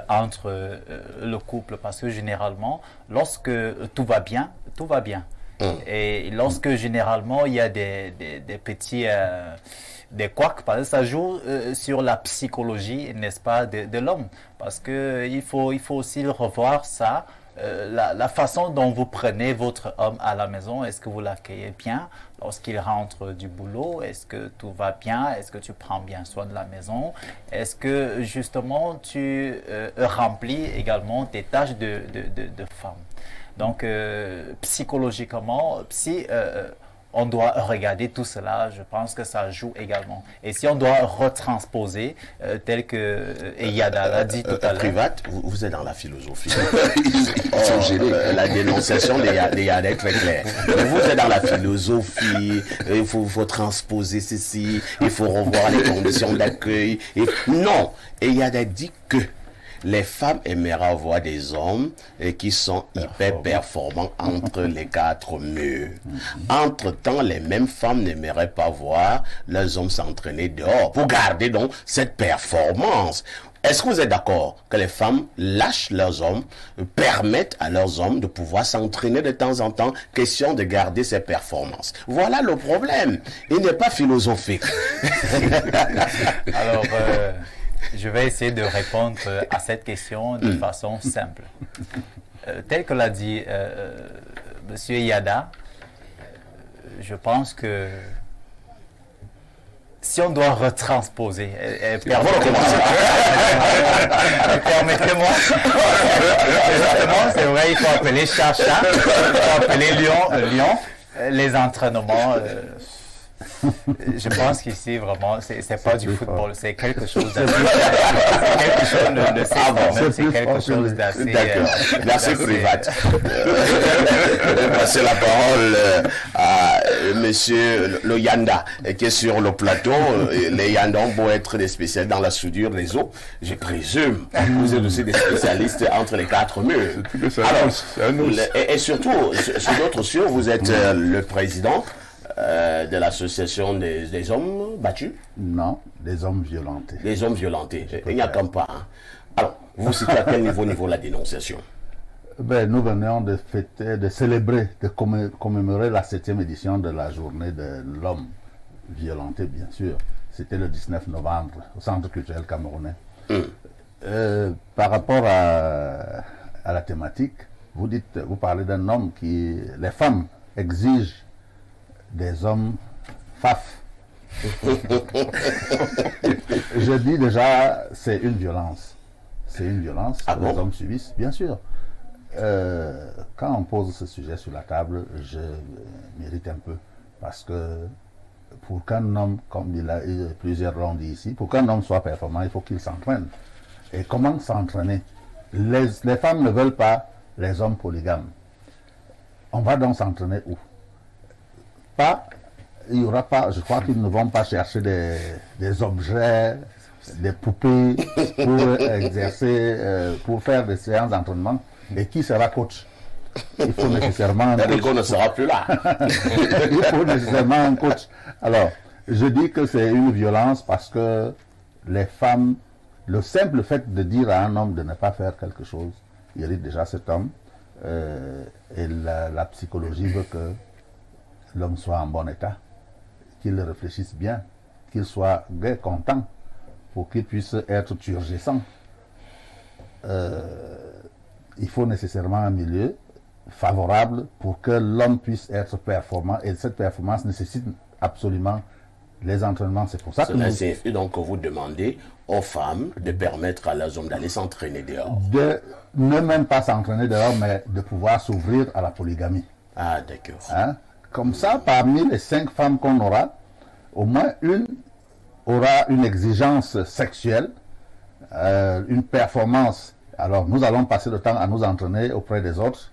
entre le couple, parce que généralement, lorsque tout va bien, tout va bien. Et lorsque généralement il y a des petits des couacs, parce que ça joue sur la psychologie, n'est-ce pas, de l'homme, parce que il faut aussi revoir ça, la façon dont vous prenez votre homme à la maison. Est-ce que vous l'accueillez bien lorsqu'il rentre du boulot? Est-ce que tout va bien? Est-ce que tu prends bien soin de la maison? Est-ce que justement tu remplis également tes tâches de femme? Donc, psychologiquement, si on doit regarder tout cela, je pense que ça joue également. Et si on doit retransposer, tel que Eyada l'a dit tout à l'heure. Private, vous êtes dans la philosophie. La dénonciation d'Eyada est très claire. Vous êtes dans la philosophie, il faut transposer ceci, il faut revoir les conditions d'accueil. Non, Eyada dit que les femmes aimeraient avoir des hommes qui sont hyper performants entre les quatre murs. Entre-temps, les mêmes femmes n'aimeraient pas voir leurs hommes s'entraîner dehors pour garder donc cette performance. Est-ce que vous êtes d'accord que les femmes lâchent leurs hommes, permettent à leurs hommes de pouvoir s'entraîner de temps en temps, question de garder ces performances? Voilà le problème. Il n'est pas philosophique. Alors, je vais essayer de répondre à cette question de façon simple. Tel que l'a dit M. Eyada, je pense que si on doit retransposer, permettez-moi, c'est vrai, il faut appeler chat, il faut appeler lion, les entraînements. Je pense qu'ici, vraiment, c'est pas du football, c'est quelque chose d'assez... C'est quelque chose d'assez... Merci, Private. Je vais passer la parole à monsieur le Yanda, qui est sur le plateau. Les Yanda ont beau être des spécialistes dans la soudure des os, je présume. Vous êtes aussi des spécialistes entre les quatre murs. Alors, et surtout, sur d'autres cieux, vous êtes le président de l'association des hommes battus? Non, des hommes violentés. Des hommes violentés. Il n'y a qu'un pas. Alors, vous situez à quel niveau la dénonciation? Nous venons de fêter, de célébrer, de commémorer la 7e édition de la journée de l'homme violenté, bien sûr. C'était le 19 novembre au Centre culturel camerounais. Par rapport à la thématique, vous parlez d'un homme qui... Les femmes exigent des hommes faf. Je dis déjà, c'est une violence. C'est une violence que les hommes subissent, bien sûr. Quand on pose ce sujet sur la table, je m'irrite un peu. Parce que pour qu'un homme, comme plusieurs l'ont dit ici, pour qu'un homme soit performant, il faut qu'il s'entraîne. Et comment s'entraîner? Les femmes ne veulent pas les hommes polygames. On va donc s'entraîner où? Il n'y aura pas, je crois qu'ils ne vont pas chercher des objets, des poupées pour exercer, pour faire des séances d'entraînement. Et qui sera coach? Il faut nécessairement un coach. ne sera plus là. Il faut nécessairement un coach. Alors, je dis que c'est une violence parce que les femmes, le simple fait de dire à un homme de ne pas faire quelque chose, irrite déjà cet homme. Et la psychologie veut que l'homme soit en bon état, qu'il réfléchisse bien, qu'il soit gai, content, pour qu'il puisse être turgescent. Il faut nécessairement un milieu favorable pour que l'homme puisse être performant, et cette performance nécessite absolument les entraînements. C'est pour ça que signifie donc que vous demandez aux femmes de permettre à leurs hommes d'aller s'entraîner dehors. De ne même pas s'entraîner dehors, mais de pouvoir s'ouvrir à la polygamie. Ah, d'accord. Hein? Comme ça, parmi les 5 femmes qu'on aura, au moins une aura une exigence sexuelle, une performance. Alors, nous allons passer le temps à nous entraîner auprès des autres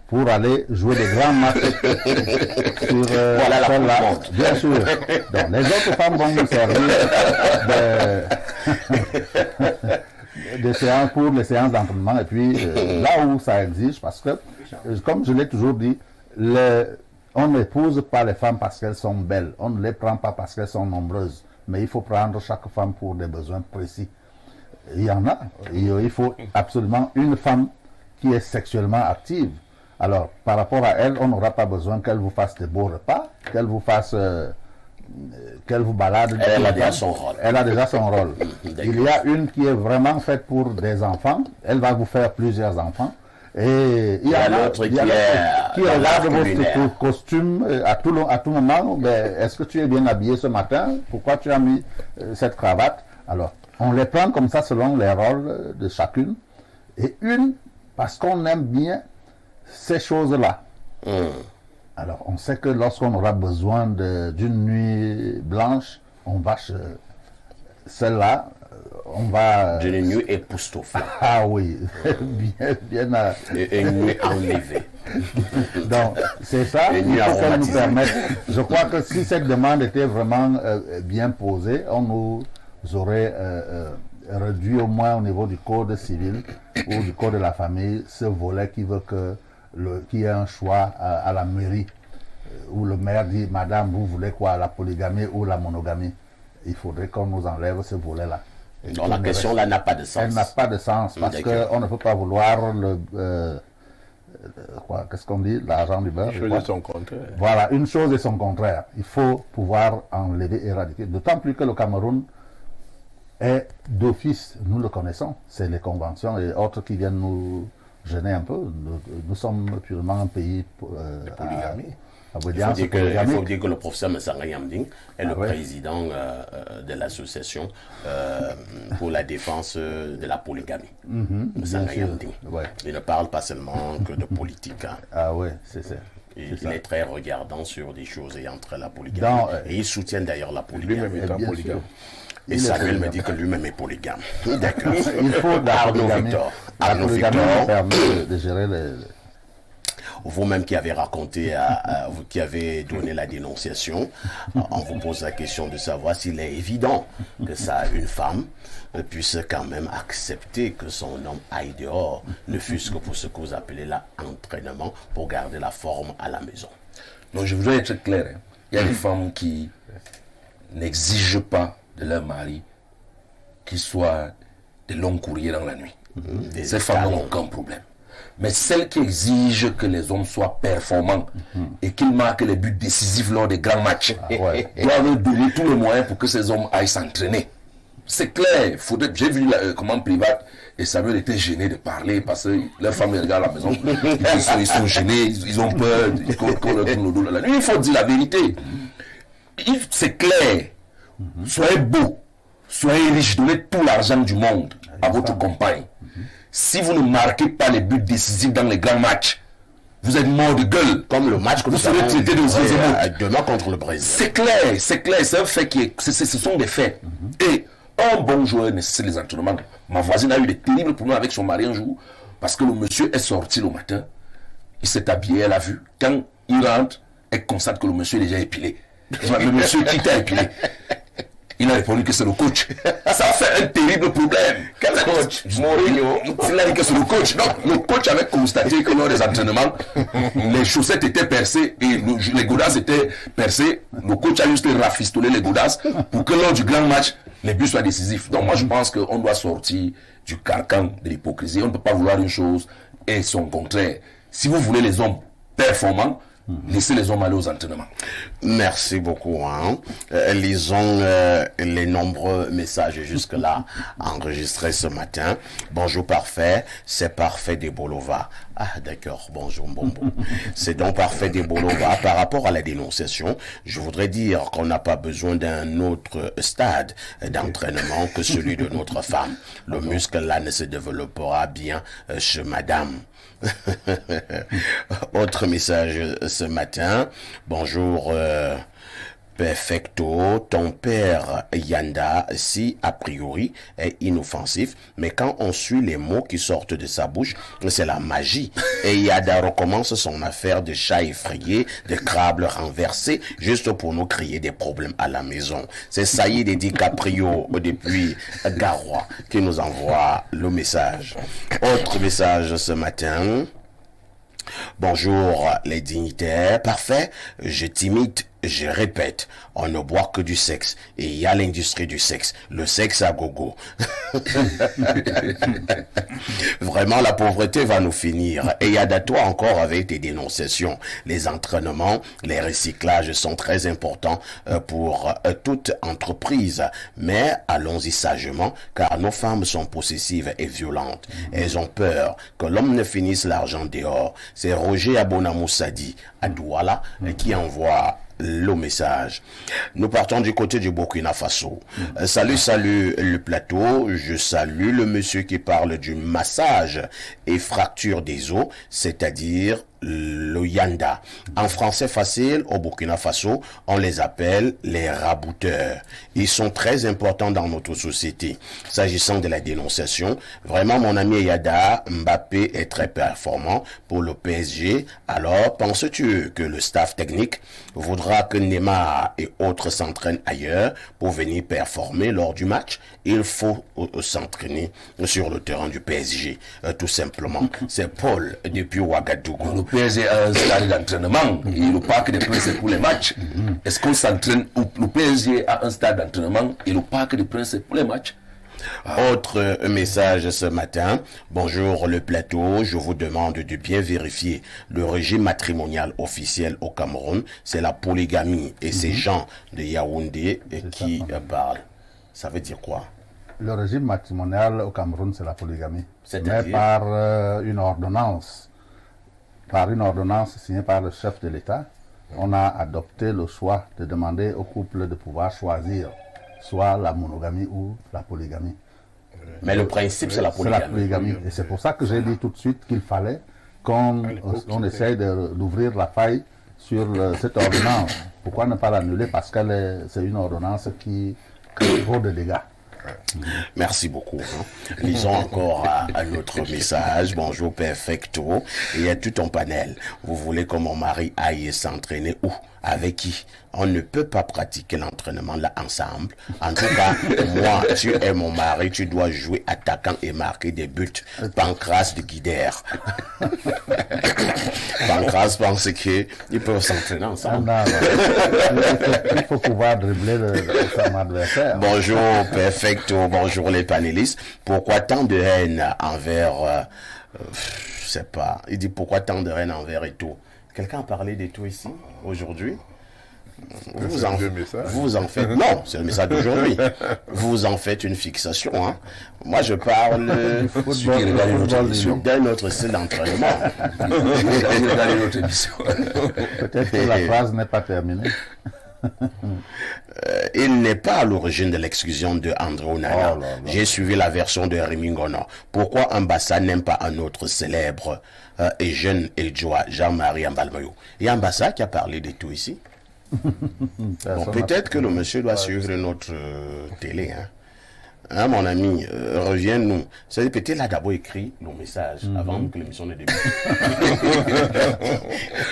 pour aller jouer des grands matchs sur voilà la là. Bien sûr. Donc, les autres femmes vont nous servir des séances pour les séances d'entraînement. Et puis, là où ça exige, parce que, comme je l'ai toujours dit, on n'épouse pas les femmes parce qu'elles sont belles. On ne les prend pas parce qu'elles sont nombreuses. Mais il faut prendre chaque femme pour des besoins précis. Il y en a. Il faut absolument une femme qui est sexuellement active. Alors, par rapport à elle, on n'aura pas besoin qu'elle vous fasse des beaux repas, qu'elle vous fasse, qu'elle vous balade. Elle a déjà son rôle. Elle a déjà son rôle. Il y a une qui est vraiment faite pour des enfants. Elle va vous faire plusieurs enfants. Et il y a l'autre qui regarde votre costume à tout moment. Est-ce que tu es bien habillé ce matin? Pourquoi tu as mis cette cravate? Alors, on les prend comme ça selon les rôles de chacune. Et une, parce qu'on aime bien ces choses-là. Alors, on sait que lorsqu'on aura besoin d'une nuit blanche, on va celle-là, on va... D'une nuit époustouflée. Ah oui, bien une nuit enlevée. Donc, c'est ça qui nous permet. Je crois que si cette demande était vraiment bien posée, on nous aurait réduit au moins au niveau du code civil ou du code de la famille ce volet qui veut qu'il y ait un choix à la mairie où le maire dit: Madame, vous voulez quoi, la polygamie ou la monogamie? Il faudrait qu'on nous enlève ce volet-là. Donc la question là n'a pas de sens. Elle n'a pas de sens parce qu'on ne peut pas vouloir qu'est-ce qu'on dit? L'argent du beurre. Une chose et son contraire. Voilà, une chose et son contraire. Il faut pouvoir enlever, éradiquer. D'autant plus que le Cameroun est d'office, nous le connaissons, c'est les conventions et autres qui viennent nous gêner un peu. Nous sommes purement un pays polygamie. Il faut dire que le professeur Messanga Yamding est le président de l'association pour la défense de la polygamie. Messanga Yamding. Il ne parle pas seulement que de politique. Hein. Ah oui, c'est ça. Il est très regardant sur des choses ayant trait à la polygamie. Et il soutient d'ailleurs la polygamie. Lui-même étant polygame. Et Samuel me dit que lui-même est polygame. D'accord. Il faut Arnaud Victor. Arnaud Victor permet de gérer les... Vous-même qui avez raconté, vous qui avez donné la dénonciation, on vous pose la question de savoir s'il est évident que ça, une femme puisse quand même accepter que son homme aille dehors, ne fût-ce que pour ce que vous appelez là entraînement, pour garder la forme à la maison. Donc je voudrais être clair. Hein. Il y a des femmes qui n'exigent pas de leur mari qu'il soit de longs courriers dans la nuit. Ces femmes n'ont aucun problème. mais celle qui exige que les hommes soient performants et qu'ils marquent les buts décisifs lors des grands matchs, doivent donner tous les moyens pour que ces hommes aillent s'entraîner. C'est clair. J'ai vu comment privé et Samuel était gêné de parler parce que leurs femmes regardent à la maison. Ils sont gênés, ils ont peur. Il faut dire la vérité. C'est clair. Soyez beau, soyez riche, donnez tout l'argent du monde à votre compagne. Si vous ne marquez pas les buts décisifs dans les grands matchs, vous êtes mort de gueule. Comme le match que vous serez traité de demain contre le Brésil. C'est clair, c'est un fait ce sont des faits. Et un bon joueur nécessite les entraînements. Ma voisine a eu des terribles problèmes avec son mari un jour parce que le monsieur est sorti le matin, il s'est habillé, elle a vu. Quand il rentre, elle constate que le monsieur est déjà épilé. Le monsieur qui t'a épilé. Il a répondu que c'est le coach. Ça fait un terrible problème. Quel coach? Mourinho. Il a dit que c'est le coach. Donc, le coach avait constaté que lors des entraînements, les chaussettes étaient percées et les godasses étaient percées. Le coach a juste rafistolé les godasses pour que lors du grand match, les buts soient décisifs. Donc, moi, je pense qu'on doit sortir du carcan de l'hypocrisie. On ne peut pas vouloir une chose et son contraire. Si vous voulez les hommes performants, laissez les hommes aller aux entraînements. Merci beaucoup. Lisons les nombreux messages jusque-là enregistrés ce matin. Bonjour Parfait, c'est Parfait des Bolova. Ah d'accord, bonjour Mbombo. C'est donc Parfait des Bolova. Par rapport à la dénonciation, je voudrais dire qu'on n'a pas besoin d'un autre stade d'entraînement que celui de notre femme. Le muscle là ne se développera bien chez madame. Autre message ce matin. Bonjour Perfecto, ton père Yanda, si a priori est inoffensif, mais quand on suit les mots qui sortent de sa bouche, c'est la magie. Et Yanda recommence son affaire de chat effrayé, de crabe renversé, juste pour nous créer des problèmes à la maison. C'est Saïd et DiCaprio depuis Garoua qui nous envoie le message. Autre message ce matin. Bonjour les dignitaires, parfait, je t'imite, je répète, on ne boit que du sexe et il y a l'industrie du sexe, le sexe à gogo. Vraiment la pauvreté va nous finir et il y a de toi encore avec tes dénonciations. Les entraînements, les recyclages sont très importants pour toute entreprise, mais allons-y sagement car nos femmes sont possessives et violentes. Elles ont peur que l'homme ne finisse l'argent dehors. C'est Roger Abonamoussadi à Douala qui envoie le message. Nous partons du côté du Burkina Faso. Salut le plateau. Je salue le monsieur qui parle du massage et fracture des os, c'est-à-dire le yanda. En français facile, au Burkina Faso, on les appelle les rabouteurs. Ils sont très importants dans notre société. S'agissant de la dénonciation, vraiment mon ami Yada, Mbappé est très performant pour le PSG. Alors, penses-tu que le staff technique voudra que Neymar et autres s'entraînent ailleurs pour venir performer lors du match? Il faut s'entraîner sur le terrain du PSG, tout simplement. C'est Paul depuis Ouagadougou. Le PSG a un stade d'entraînement et le Parc des Princes pour les matchs. Est-ce qu'on s'entraîne? Le PSG a un stade d'entraînement et le Parc des Princes pour les matchs. Autre message ce matin. Bonjour le plateau, je vous demande de bien vérifier le régime matrimonial officiel au Cameroun. C'est la polygamie et ces gens de Yaoundé qui parlent. Ça veut dire quoi? Le régime matrimonial au Cameroun, c'est la polygamie. C'est-à-dire? Mais par une ordonnance. Par une ordonnance signée par le chef de l'État, on a adopté le choix de demander au couple de pouvoir choisir soit la monogamie ou la polygamie. Mais le principe, c'est la polygamie. C'est la polygamie. Et c'est pour ça que j'ai dit tout de suite qu'il fallait qu'on essaye d'ouvrir la faille sur cette ordonnance. Pourquoi ne pas l'annuler? Parce que c'est une ordonnance qui crée trop de dégâts. Merci beaucoup. Lisons encore un autre message. Bonjour Perfecto. Il y a tout un panel. Vous voulez que mon mari aille s'entraîner où? Avec qui? On ne peut pas pratiquer l'entraînement là ensemble. En tout cas, moi, tu es mon mari, tu dois jouer attaquant et marquer des buts. Pancras de Guidère. Pancras pense qu'ils peuvent s'entraîner ensemble. Il faut pouvoir dribbler son adversaire. Bonjour Perfecto, bonjour les panélistes. Pourquoi tant de haine envers sais pas. Il dit pourquoi tant de reines envers Eto'o. Quelqu'un a parlé d'Eto'o ici, aujourd'hui? Vous en faites. Non, c'est le message d'aujourd'hui. Vous en faites une fixation. Hein. Moi, je parle d'un autre style d'entraînement. Peut-être que la phrase n'est pas terminée. Il n'est pas à l'origine de l'exclusion de André Onana. J'ai suivi la version de Rémi Ngono. Pourquoi Ambassa n'aime pas un autre célèbre et jeune Edjoa, Jean-Marie Ambalmayo? Et Ambassa qui a parlé de tout ici. Bon, peut-être que le monsieur doit suivre notre télé. Hein, mon ami, reviens-nous. C'est peut-être là d'abord écrit le message avant que l'émission ne débute.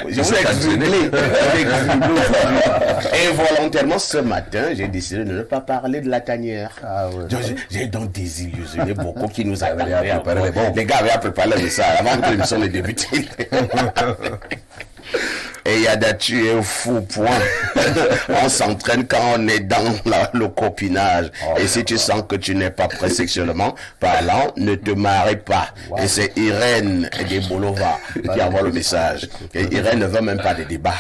Je vous involontairement ce matin, j'ai décidé de ne pas parler de la tanière. J'ai donc désillusionné beaucoup qui nous attendaient. Les gars avaient préparé le message avant que l'émission ne débute. Et Yadatu est fou, point. On s'entraîne quand on est dans le copinage. Et si tu sens que tu n'es pas prêt sexuellement parlant, ne te marie pas. Et c'est Irène des Bolova qui envoie le message. Et Irène ne veut même pas de débat.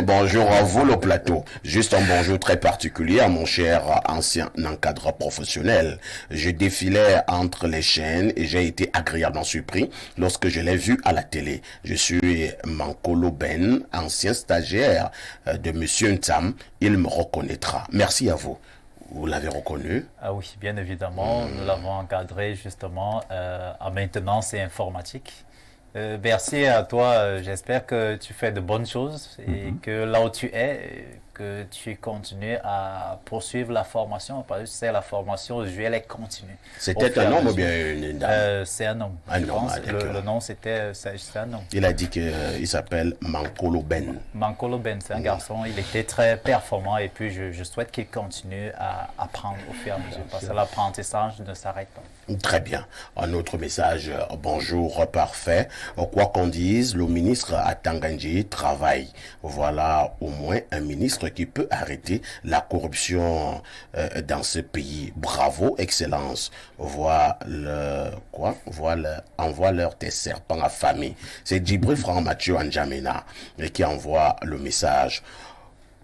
Bonjour à vous, le plateau. Juste un bonjour très particulier à mon cher ancien encadreur professionnel. Je défilais entre les chaînes et j'ai été agréablement surpris lorsque je l'ai vu à la télé. Je suis Mankolo Ben, ancien stagiaire de Monsieur Ntam. Il me reconnaîtra. Merci à vous. Vous l'avez reconnu? Ah oui, bien évidemment. Nous l'avons encadré justement en maintenance et informatique. Merci à toi. J'espère que tu fais de bonnes choses et que là où tu es, que tu continues à poursuivre la formation. Parce que c'est la formation, aujourd'hui, elle est continue. C'était un homme ou bien une dame? C'est un homme. Un homme, le nom, c'est un homme. Il a dit qu'il s'appelle Mankolo Ben. Mankolo Ben, c'est un garçon. Il était très performant et puis je souhaite qu'il continue à apprendre au fur et à mesure. Parce que l'apprentissage ne s'arrête pas. Très bien. Un autre message. Bonjour, parfait. Quoi qu'on dise, le ministre à Tangandji travaille. Voilà au moins un ministre qui peut arrêter la corruption dans ce pays. Bravo, excellence. Envoie leur tes serpents affamés. C'est Djibril Franc-Mathieu N'Djamena qui envoie le message.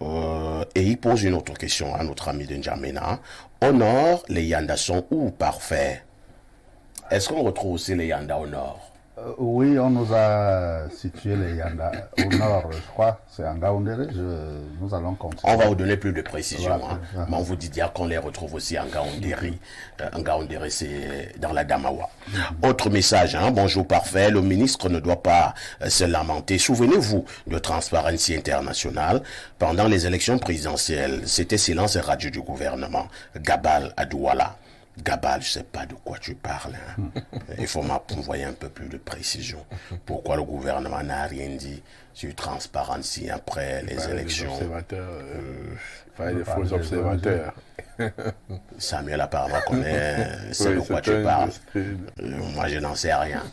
Et il pose une autre question à notre ami de N'Djamena. Au nord, les Yanda sont où parfaits? Est-ce qu'on retrouve aussi les Yanda au nord? Oui, on nous a situé les Yanda au nord, je crois. C'est en Ngaoundéré. Nous allons continuer. On va vous donner plus de précision. Voilà. Mais on vous dit dire qu'on les retrouve aussi en Ngaoundéré. En Ngaoundéré, c'est dans la Damawa. Autre message. Bonjour, parfait. Le ministre ne doit pas se lamenter. Souvenez-vous de Transparency International. Pendant les élections présidentielles, c'était silence et radio du gouvernement. Gabal à Douala. Gabal, je ne sais pas de quoi tu parles. Il faut m'envoyer un peu plus de précision. Pourquoi le gouvernement n'a rien dit sur Transparency après les élections? Des faux observateurs. Samuel apparemment connaît c'est de quoi tu parles. Moi, je n'en sais rien.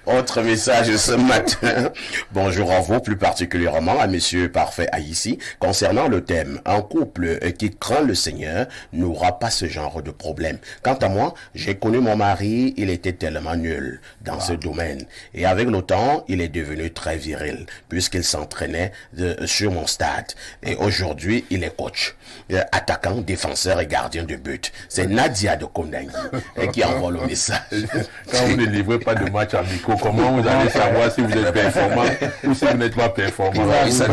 Autre message ce matin. Bonjour à vous, plus particulièrement à Monsieur Parfait Haïssi. Concernant le thème, un couple qui craint le Seigneur n'aura pas ce genre de problème. Quant à moi, j'ai connu mon mari, il était tellement nul dans ce domaine. Et avec le temps, il est devenu très viril, puisqu'il s'entraînait sur mon stade. Et aujourd'hui, il est coach, attaquant, défenseur et gardien de but. C'est Nadia de Kondangui qui envoie le message. Quand vous ne livrez pas de match amicaux, comment vous allez savoir si vous êtes performant ou si vous n'êtes pas performant? Ça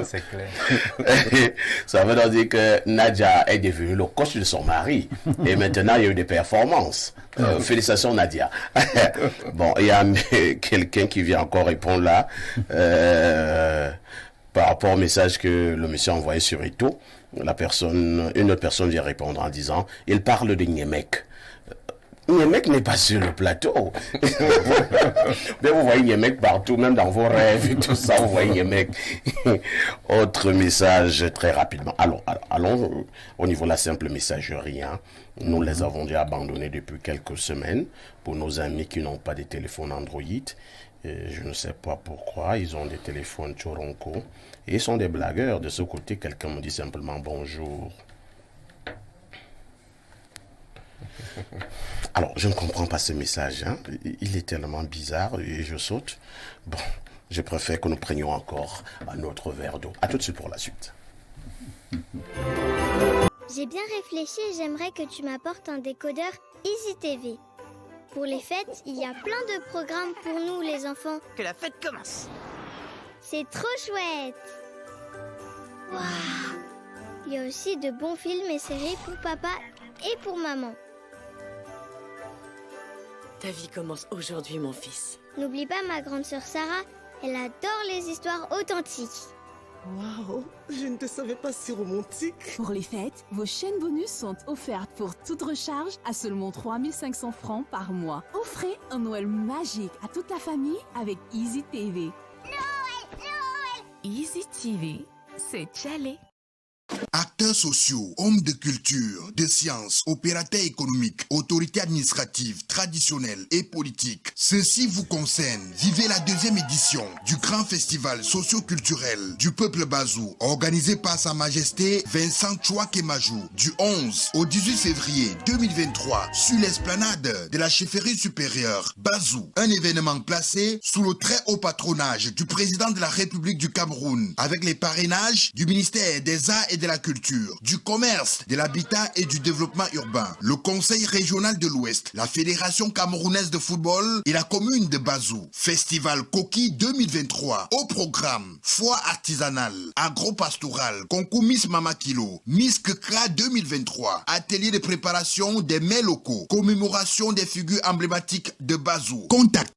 c'est clair. Ça veut dire que Nadia est devenue le coach de son mari et maintenant il y a eu des performances. Félicitations Nadia. Bon, il y a quelqu'un qui vient encore répondre là par rapport au message que le monsieur a envoyé sur Eto'o. Une autre personne vient répondre en disant il parle de Niemek. Niemek n'est pas sur le plateau. Mais vous voyez Niemek partout, même dans vos rêves et tout ça, vous voyez Niemek. Autre message très rapidement. Allons au niveau de la simple messagerie. Nous les avons déjà abandonnés depuis quelques semaines pour nos amis qui n'ont pas de téléphone Android. Et je ne sais pas pourquoi, ils ont des téléphones Choronko. Et ils sont des blagueurs. De ce côté, quelqu'un me dit simplement bonjour. Alors, je ne comprends pas ce message. Hein. Il est tellement bizarre et je saute. Bon, je préfère que nous prenions encore un autre verre d'eau. À tout de suite pour la suite. J'ai bien réfléchi et j'aimerais que tu m'apportes un décodeur Easy TV. Pour les fêtes, il y a plein de programmes pour nous les enfants. Que la fête commence. C'est trop chouette. Waouh. Il y a aussi de bons films et séries pour papa et pour maman. Ta vie commence aujourd'hui, mon fils. N'oublie pas ma grande sœur Sarah, elle adore les histoires authentiques. Waouh, je ne te savais pas si romantique. Pour les fêtes, vos chaînes bonus sont offertes pour toute recharge à seulement 3500 francs par mois. Offrez un Noël magique à toute la famille avec Easy TV. Noël. Easy TV, c'est Tchalé. Acteurs sociaux, hommes de culture, de sciences, opérateurs économiques, autorités administratives, traditionnelles et politiques. Ceci vous concerne. Vivez la 2e édition du grand festival socio-culturel du peuple Bazou, organisé par Sa Majesté Vincent Chouake Majou, du 11 au 18 février 2023 sur l'esplanade de la chefferie supérieure Bazou. Un événement placé sous le très haut patronage du président de la République du Cameroun, avec les parrainages du ministère des Arts et de la Culture, du Commerce, de l'Habitat et du Développement Urbain, le Conseil régional de l'Ouest, la Fédération camerounaise de football et la commune de Bazou. Festival Koki 2023. Au programme, foire artisanale, agro-pastorale, concours Miss Mama Kilo, Miss Kekra 2023, atelier de préparation des mets locaux, commémoration des figures emblématiques de Bazou. Contact.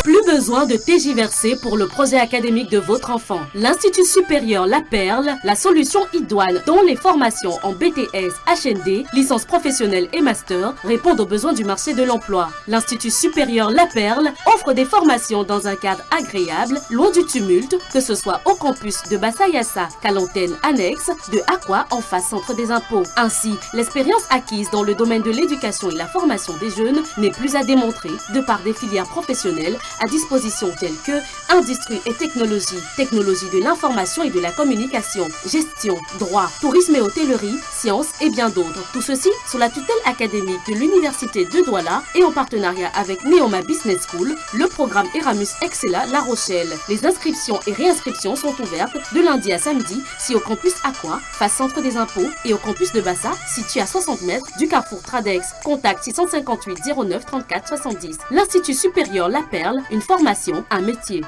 Plus besoin de TJversé pour le projet académique de votre enfant. L'Institut supérieur La Perle, la solution idoine dont les formations en BTS, HND, licence professionnelle et master répondent aux besoins du marché de l'emploi. L'Institut supérieur La Perle offre des formations dans un cadre agréable, loin du tumulte, que ce soit au campus de Bassayassa, qu'à l'antenne annexe de Aqua en face centre des impôts. Ainsi, l'expérience acquise dans le domaine de l'éducation et la formation des jeunes n'est plus à démontrer de par des filières professionnelles à disposition telles que industrie et technologie, technologie de l'information et de la communication, gestion, droit, tourisme et hôtellerie, sciences et bien d'autres. Tout ceci sous la tutelle académique de l'université de Douala et en partenariat avec Neoma Business School, le programme Eramus Excella La Rochelle. Les inscriptions et réinscriptions sont ouvertes de lundi à samedi, si au campus Aqua, face centre des impôts, et au campus de Bassa, situé à 60 mètres du carrefour Tradex. Contact 658 09 34 70. L'Institut supérieur La Perle, une formation, un métier.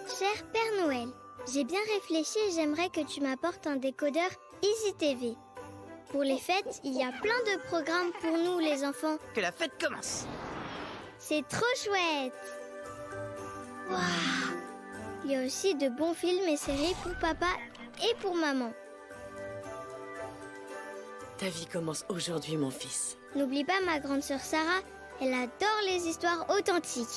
Cher Père Noël, j'ai bien réfléchi et j'aimerais que tu m'apportes un décodeur Easy TV. Pour les fêtes, il y a plein de programmes pour nous les enfants. Que la fête commence. C'est trop chouette. Waouh. Il y a aussi de bons films et séries pour papa et pour maman. Ta vie commence aujourd'hui, mon fils. N'oublie pas ma grande sœur Sarah, elle adore les histoires authentiques.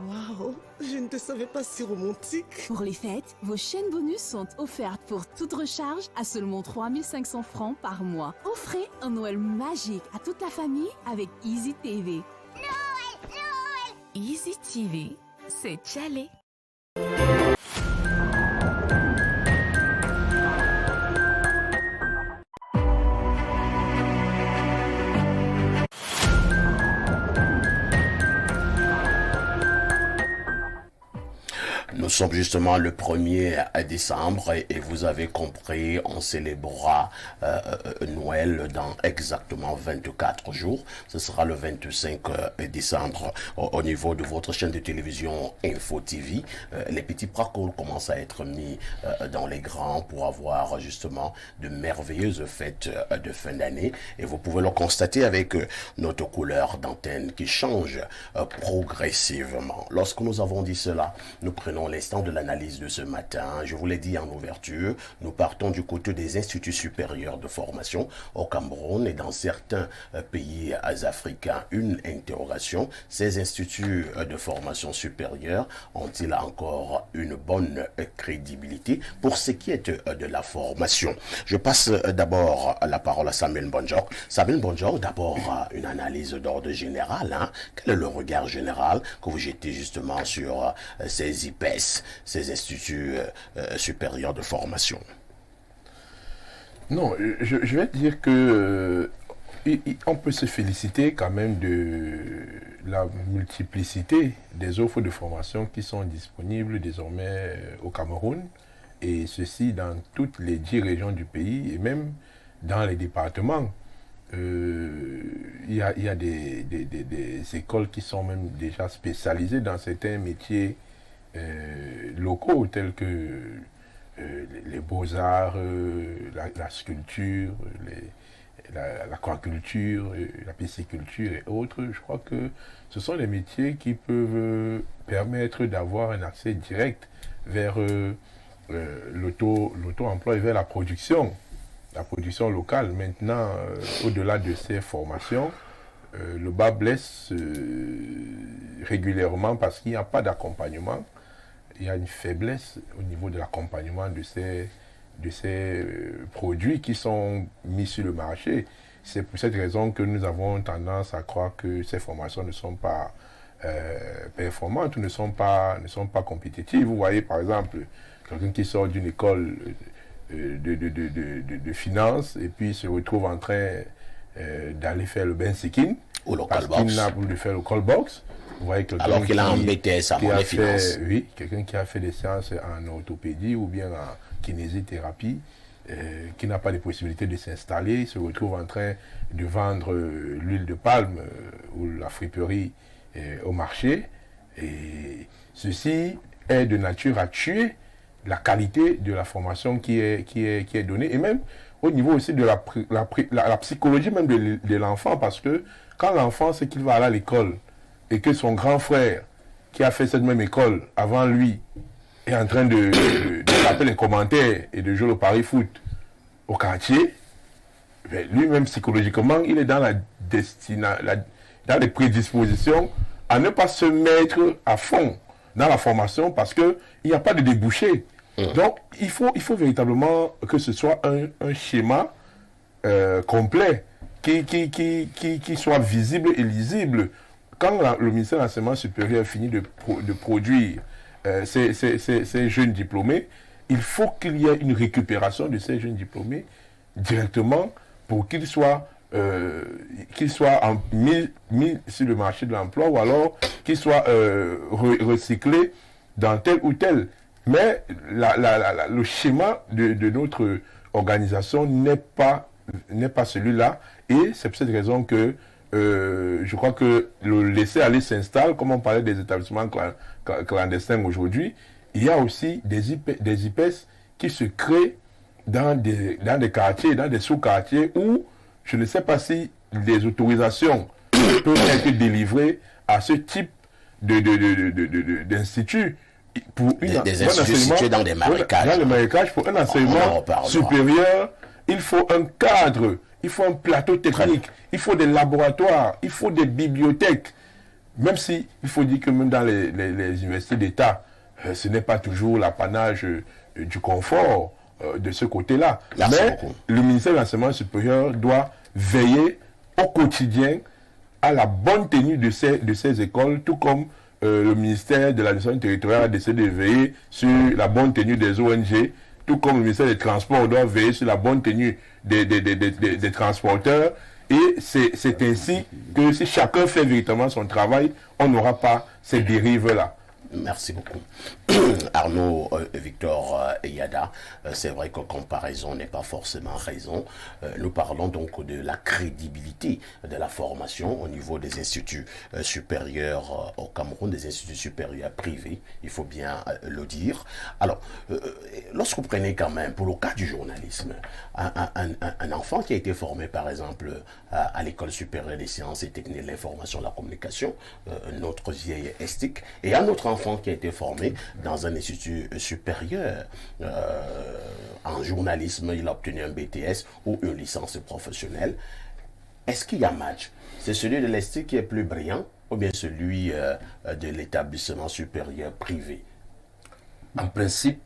Waouh, je ne te savais pas si romantique. Pour les fêtes, vos chaînes bonus sont offertes pour toute recharge à seulement 3500 francs par mois. Offrez un Noël magique à toute la famille avec Easy TV. Noël. Easy TV, c'est Tchalé. Nous sommes justement le 1er décembre et vous avez compris, on célébrera Noël dans exactement 24 jours. Ce sera le 25 décembre au niveau de votre chaîne de télévision Info TV. Les petits parcours commencent à être mis dans les grands pour avoir justement de merveilleuses fêtes de fin d'année. Et vous pouvez le constater avec notre couleur d'antenne qui change progressivement. Lorsque nous avons dit cela, nous prenons l'instant de l'analyse de ce matin. Je vous l'ai dit en ouverture, nous partons du côté des instituts supérieurs de formation au Cameroun et dans certains pays africains. Une interrogation, ces instituts de formation supérieure ont-ils encore une bonne crédibilité pour ce qui est de la formation? Je passe d'abord la parole à Samuel Bonjor. Samuel Bonjor, d'abord une analyse d'ordre général. Quel est le regard général que vous jetez justement sur ces IPES BTS, ces instituts supérieurs de formation? Non, je vais dire que on peut se féliciter quand même de la multiplicité des offres de formation qui sont disponibles désormais au Cameroun, et ceci dans toutes les 10 régions du pays et même dans les départements. Il y a des écoles qui sont même déjà spécialisées dans certains métiers locaux tels que les beaux-arts, la sculpture, l'aquaculture, la pisciculture et autres. Je crois que ce sont des métiers qui peuvent permettre d'avoir un accès direct vers l'auto-emploi et vers la production locale. Maintenant, au-delà de ces formations, le bas blesse régulièrement parce qu'il n'y a pas d'accompagnement. Il y a une faiblesse au niveau de l'accompagnement de ces produits qui sont mis sur le marché. C'est pour cette raison que nous avons tendance à croire que ces formations ne sont pas performantes ou ne sont pas compétitives. Vous voyez par exemple quelqu'un qui sort d'une école de finance et puis se retrouve en train d'aller faire le bensikin ou le parce qu'il n'a voulu faire le call box. Vous voyez, alors qu'il a un BTS à monnaie finance. Oui, quelqu'un qui a fait des séances en orthopédie ou bien en kinésithérapie, qui n'a pas de possibilité de s'installer, se retrouve en train de vendre l'huile de palme ou la friperie au marché. Et ceci est de nature à tuer la qualité de la formation qui est donnée, et même au niveau aussi de la psychologie même de l'enfant, parce que quand l'enfant sait qu'il va aller à l'école et que son grand frère qui a fait cette même école avant lui est en train de taper les commentaires et de jouer au pari foot au quartier, lui-même psychologiquement il est dans dans les prédispositions à ne pas se mettre à fond dans la formation parce qu'il n'y a pas de débouché. Donc il faut véritablement que ce soit un schéma complet qui soit visible et lisible. Quand le ministère de l'Enseignement supérieur finit de produire ces jeunes diplômés, il faut qu'il y ait une récupération de ces jeunes diplômés directement pour qu'ils soient mis sur le marché de l'emploi ou alors qu'ils soient recyclés dans tel ou tel. Mais le schéma de notre organisation n'est pas celui-là, et c'est pour cette raison que je crois que le laisser-aller s'installe, comme on parlait des établissements clandestins aujourd'hui. Il y a aussi des IPES qui se créent dans des quartiers, dans des sous-quartiers où je ne sais pas si les autorisations peuvent être délivrées à ce type d'instituts. Des instituts situés dans des marécages. Dans les marécages, pour un enseignement supérieur, il faut un cadre. Il faut un plateau technique, il faut des laboratoires, il faut des bibliothèques. Même si il faut dire que même dans les universités d'État, ce n'est pas toujours l'apanage du confort de ce côté-là. Mais le ministère de l'Enseignement supérieur doit veiller au quotidien à la bonne tenue de ces écoles, tout comme le ministère de l'administration territoriale a décidé de veiller sur la bonne tenue des ONG, tout comme le ministère des Transports doit veiller sur la bonne tenue des transporteurs. Et c'est ainsi que si chacun fait véritablement son travail, on n'aura pas ces dérives-là. Merci beaucoup. Arnaud Victor Eyada, c'est vrai que comparaison n'est pas forcément raison. Nous parlons donc de la crédibilité de la formation au niveau des instituts supérieurs au Cameroun, des instituts supérieurs privés, il faut bien le dire. Alors, lorsque vous prenez quand même, pour le cas du journalisme, un enfant qui a été formé par exemple à l'école supérieure des sciences et techniques de l'information et de la communication, notre vieille ESTIC, et un autre enfant qui a été formé dans un institut supérieur en journalisme, il a obtenu un BTS ou une licence professionnelle. Est-ce qu'il y a match? C'est celui de l'ESTIC qui est plus brillant ou bien celui de l'établissement supérieur privé? En principe,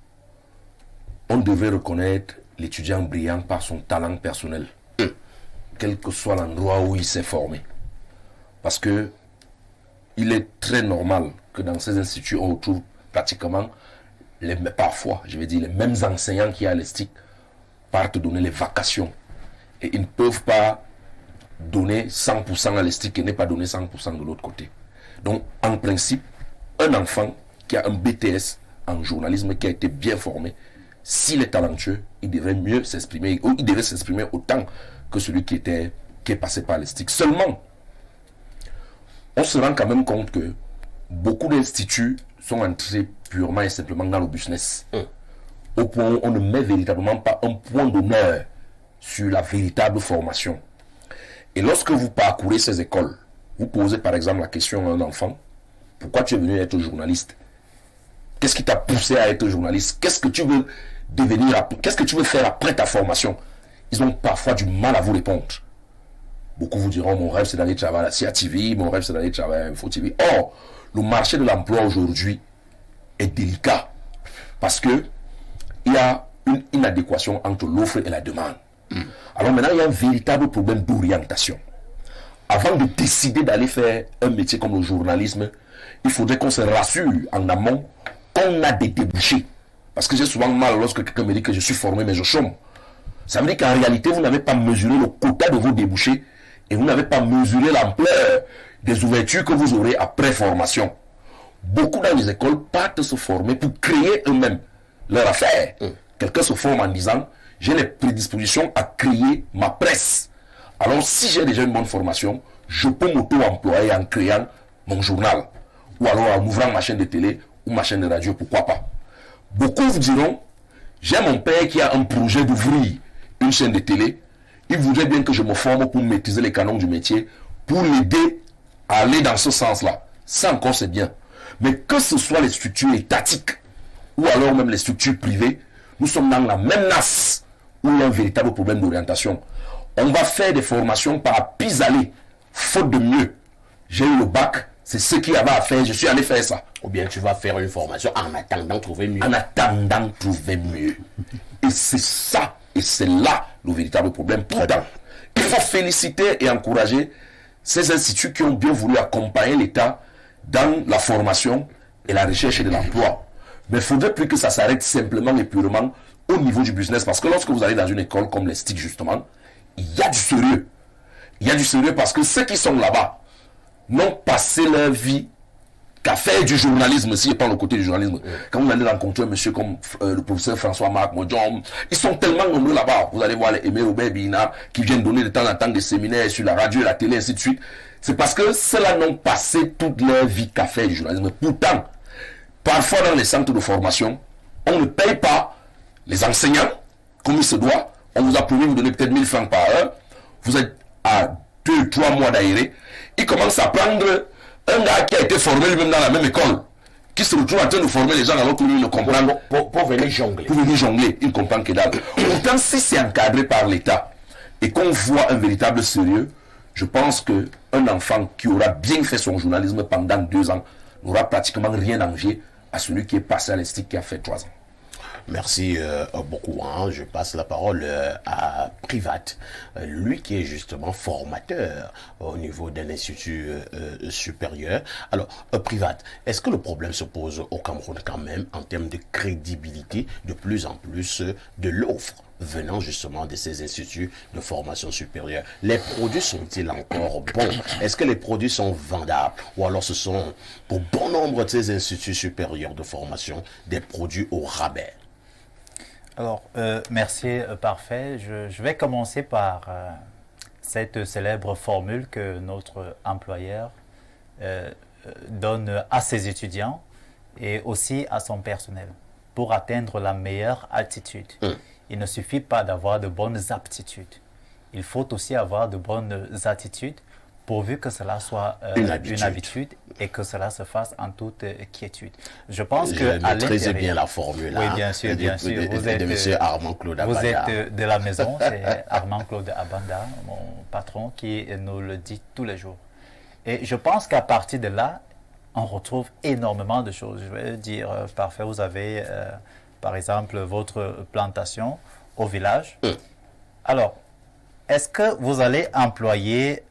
on devrait reconnaître l'étudiant brillant par son talent personnel, quel que soit l'endroit où il s'est formé. Parce que il est très normal que dans ces instituts, on retrouve pratiquement parfois, je vais dire, les mêmes enseignants qui à l'ESTIC partent donner les vacations. Et ils ne peuvent pas donner 100% à l'ESTIC et ne pas donner 100% de l'autre côté. Donc, en principe, un enfant qui a un BTS en journalisme, qui a été bien formé, s'il est talentueux, il devrait mieux s'exprimer, ou il devrait s'exprimer autant que celui qui est passé par l'ESTIC. Seulement, on se rend quand même compte que beaucoup d'instituts sont entrés purement et simplement dans le business. Au point où on ne met véritablement pas un point d'honneur sur la véritable formation. Et lorsque vous parcourez ces écoles, vous posez par exemple la question à un enfant, pourquoi tu es venu être journaliste? Qu'est-ce qui t'a poussé à être journaliste? Qu'est-ce que tu veux devenir? Qu'est-ce que tu veux faire après ta formation? Ils ont parfois du mal à vous répondre. Beaucoup vous diront, mon rêve c'est d'aller travailler à la CATV, mon rêve c'est d'aller travailler à Info TV. Or, le marché de l'emploi aujourd'hui est délicat parce que il y a une inadéquation entre l'offre et la demande. Alors maintenant, il y a un véritable problème d'orientation. Avant de décider d'aller faire un métier comme le journalisme, il faudrait qu'on se rassure en amont qu'on a des débouchés. Parce que j'ai souvent mal lorsque quelqu'un me dit que je suis formé mais je chôme. Ça veut dire qu'en réalité, vous n'avez pas mesuré le quota de vos débouchés et vous n'avez pas mesuré l'ampleur des ouvertures que vous aurez après formation. Beaucoup dans les écoles partent se former pour créer eux-mêmes leur affaire. Quelqu'un se forme en disant, j'ai les prédispositions à créer ma presse. Alors si j'ai déjà une bonne formation, je peux m'auto-employer en créant mon journal. Ou alors en ouvrant ma chaîne de télé ou ma chaîne de radio, pourquoi pas. Beaucoup vous diront, j'ai mon père qui a un projet d'ouvrir une chaîne de télé. Il voudrait bien que je me forme pour maîtriser les canons du métier, pour l'aider à aller dans ce sens-là. Ça encore c'est bien. Mais que ce soit les structures étatiques ou alors même les structures privées, nous sommes dans la même nasse où il y a un véritable problème d'orientation. On va faire des formations par pis-aller, faute de mieux. J'ai eu le bac, c'est ce qu'il y avait à faire, je suis allé faire ça. Ou bien tu vas faire une formation en attendant de trouver mieux. En attendant de trouver mieux. Et c'est ça, et c'est là le véritable problème. Pourtant, il faut féliciter et encourager ces instituts qui ont bien voulu accompagner l'État dans la formation et la recherche de l'emploi. Mais il ne faudrait plus que ça s'arrête simplement et purement au niveau du business. Parce que lorsque vous allez dans une école comme l'ESTIC, justement, il y a du sérieux. Il y a du sérieux parce que ceux qui sont là-bas n'ont passé leur vie qu'à faire du journalisme, si je prends le côté du journalisme. Quand vous allez rencontrer un monsieur comme le professeur François-Marc Modjon, ils sont tellement nombreux là-bas. Vous allez voir les Aimé Robert Bina qui viennent donner de temps en temps des séminaires sur la radio et la télé, ainsi de suite. C'est parce que ceux-là n'ont passé toute leur vie qu'à faire du journalisme. Pourtant, parfois dans les centres de formation, on ne paye pas les enseignants comme il se doit. On vous a promis de vous donner peut-être 1000 francs par heure. Vous êtes à 2-3 mois d'aéré. Ils commencent à prendre un gars qui a été formé lui-même dans la même école, qui se retrouve en train de former les gens alors que lui ne comprend pas. Pour venir jongler. Pour venir jongler, il ne comprend que dalle. Pourtant, si c'est encadré par l'État et qu'on voit un véritable sérieux, je pense qu'un enfant qui aura bien fait son journalisme pendant 2 ans n'aura pratiquement rien à envier à celui qui est passé à l'ESTIC qui a fait 3 ans. Merci beaucoup. Je passe la parole à Privat, lui qui est justement formateur au niveau d'un institut supérieur. Alors, Privat, est-ce que le problème se pose au Cameroun quand même en termes de crédibilité de plus en plus de l'offre venant justement de ces instituts de formation supérieure? Les produits sont-ils encore bons? Est-ce que les produits sont vendables? Ou alors ce sont, pour bon nombre de ces instituts supérieurs de formation, des produits au rabais? Alors, merci, parfait. Je vais commencer par cette célèbre formule que notre employeur donne à ses étudiants et aussi à son personnel pour atteindre la meilleure altitude. Il ne suffit pas d'avoir de bonnes aptitudes. Il faut aussi avoir de bonnes attitudes pourvu que cela soit une habitude et que cela se fasse en toute quiétude. Je pense que à l'intérieur, bien la formule. Oui, bien sûr, bien sûr. Vous êtes M. Armand-Claude Abanda. Vous êtes de la maison, c'est Armand-Claude Abanda, mon patron, qui nous le dit tous les jours. Et je pense qu'à partir de là, on retrouve énormément de choses. Je vais dire, parfait, vous avez, par exemple, votre plantation au village. Alors, est-ce que vous allez employer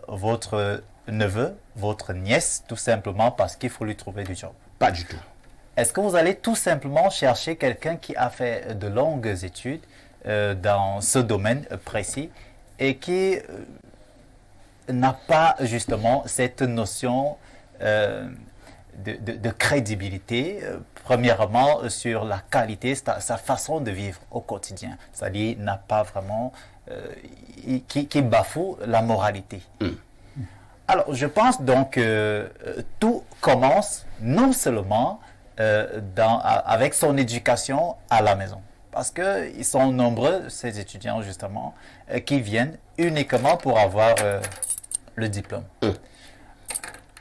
votre neveu, votre nièce, tout simplement parce qu'il faut lui trouver du job? Pas du tout. Est-ce que vous allez tout simplement chercher quelqu'un qui a fait de longues études dans ce domaine précis et qui n'a pas justement cette notion de crédibilité, premièrement sur la qualité, sa façon de vivre au quotidien. C'est-à-dire n'a pas vraiment, qui bafoue la moralité. Alors je pense donc que tout commence non seulement avec son éducation à la maison. Parce qu'ils sont nombreux, ces étudiants justement, qui viennent uniquement pour avoir le diplôme.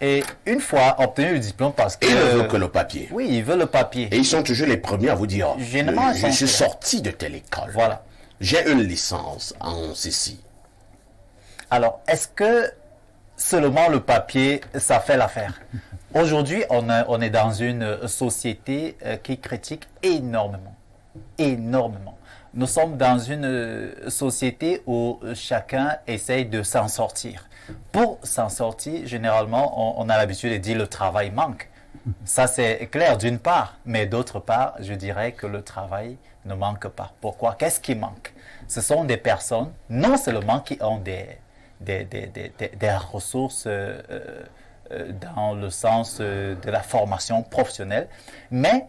Et une fois obtenu le diplôme, parce que... Ils ne veulent que le papier. Oui, ils veulent le papier. Et ils sont toujours les premiers à vous dire, généralement, je suis sorti de telle école. Voilà. J'ai une licence en ceci. Alors, est-ce que seulement le papier, ça fait l'affaire? Aujourd'hui, on est dans une société qui critique énormément. Énormément. Nous sommes dans une société où chacun essaye de s'en sortir. Pour s'en sortir, généralement, on a l'habitude de dire le travail manque. Ça, c'est clair d'une part, mais d'autre part, je dirais que le travail ne manque pas. Pourquoi? Qu'est-ce qui manque? Ce sont des personnes, non seulement qui ont des ressources dans le sens de la formation professionnelle, mais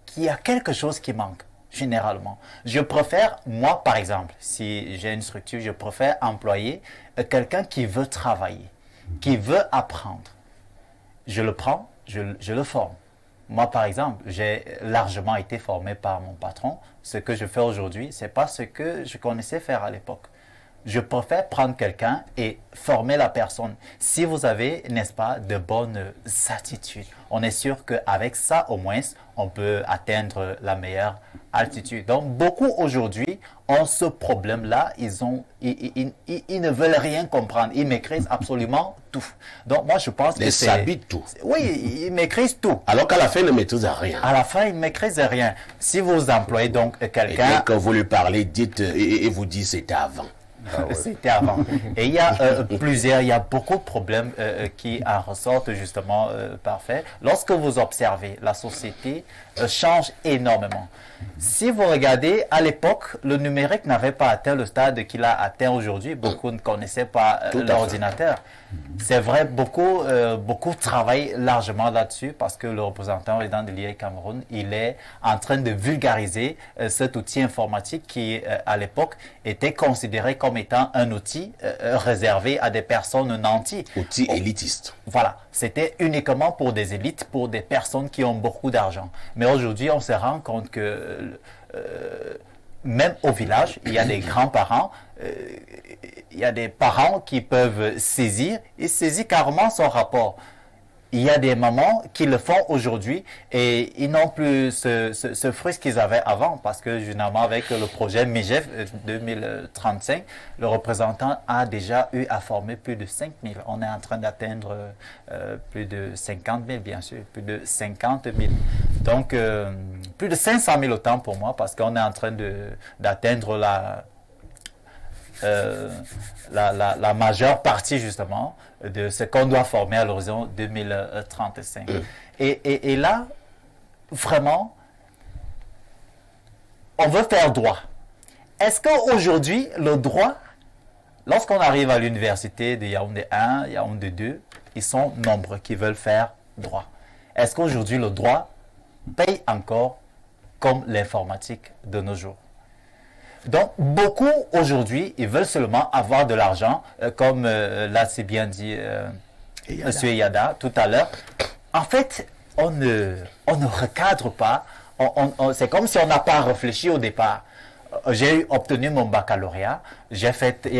qu'il y a quelque chose qui manque. Généralement. Je préfère, moi par exemple, si j'ai une structure, je préfère employer quelqu'un qui veut travailler, qui veut apprendre. Je le prends, je le forme. Moi par exemple, j'ai largement été formé par mon patron. Ce que je fais aujourd'hui, ce n'est pas ce que je connaissais faire à l'époque. Je préfère prendre quelqu'un et former la personne. Si vous avez, n'est-ce pas, de bonnes attitudes, on est sûr qu'avec ça, au moins, on peut atteindre la meilleure altitude. Donc, beaucoup aujourd'hui ont ce problème-là. Ils ne veulent rien comprendre. Ils maîtrisent absolument tout. Donc, moi, je pense que c'est... Ils s'habitent tout. Oui, ils maîtrisent tout. Alors qu'à la fin, ils ne maîtrisent rien. À la fin, ils ne maîtrisent rien. Si vous employez donc quelqu'un... Et dès que vous lui parlez, dites et vous dites c'était avant. Ah ouais. C'était avant. Et il y a il y a beaucoup de problèmes qui en ressortent justement parfaits. Lorsque vous observez, la société change énormément. Si vous regardez, à l'époque, le numérique n'avait pas atteint le stade qu'il a atteint aujourd'hui. Beaucoup ne connaissaient pas l'ordinateur. C'est vrai, beaucoup travaillent largement là-dessus parce que le représentant résident de l'IA Cameroun, il est en train de vulgariser cet outil informatique qui, à l'époque, était considéré comme étant un outil réservé à des personnes nantis. Outil élitiste. Voilà, c'était uniquement pour des élites, pour des personnes qui ont beaucoup d'argent. Mais aujourd'hui, on se rend compte que même au village, il y a des grands-parents, il y a des parents qui peuvent saisir carrément son rapport. Il y a des mamans qui le font aujourd'hui et ils n'ont plus ce fruit qu'ils avaient avant parce que généralement avec le projet MEGEF 2035, le représentant a déjà eu à former plus de 5 000. On est en train d'atteindre plus de 50 000 bien sûr, plus de 50 000. Donc plus de 500 000 autant pour moi parce qu'on est en train d'atteindre la majeure partie justement de ce qu'on doit former à l'horizon 2035. Et là, vraiment, on veut faire droit. Est-ce qu'aujourd'hui, le droit, lorsqu'on arrive à l'université de Yaoundé 1, Yaoundé 2, ils sont nombreux qui veulent faire droit. Est-ce qu'aujourd'hui, le droit paye encore comme l'informatique de nos jours? Donc, beaucoup aujourd'hui, ils veulent seulement avoir de l'argent, comme là c'est bien dit M. Yada tout à l'heure. En fait, on ne recadre pas, c'est comme si on n'a pas réfléchi au départ. J'ai obtenu mon baccalauréat, j'ai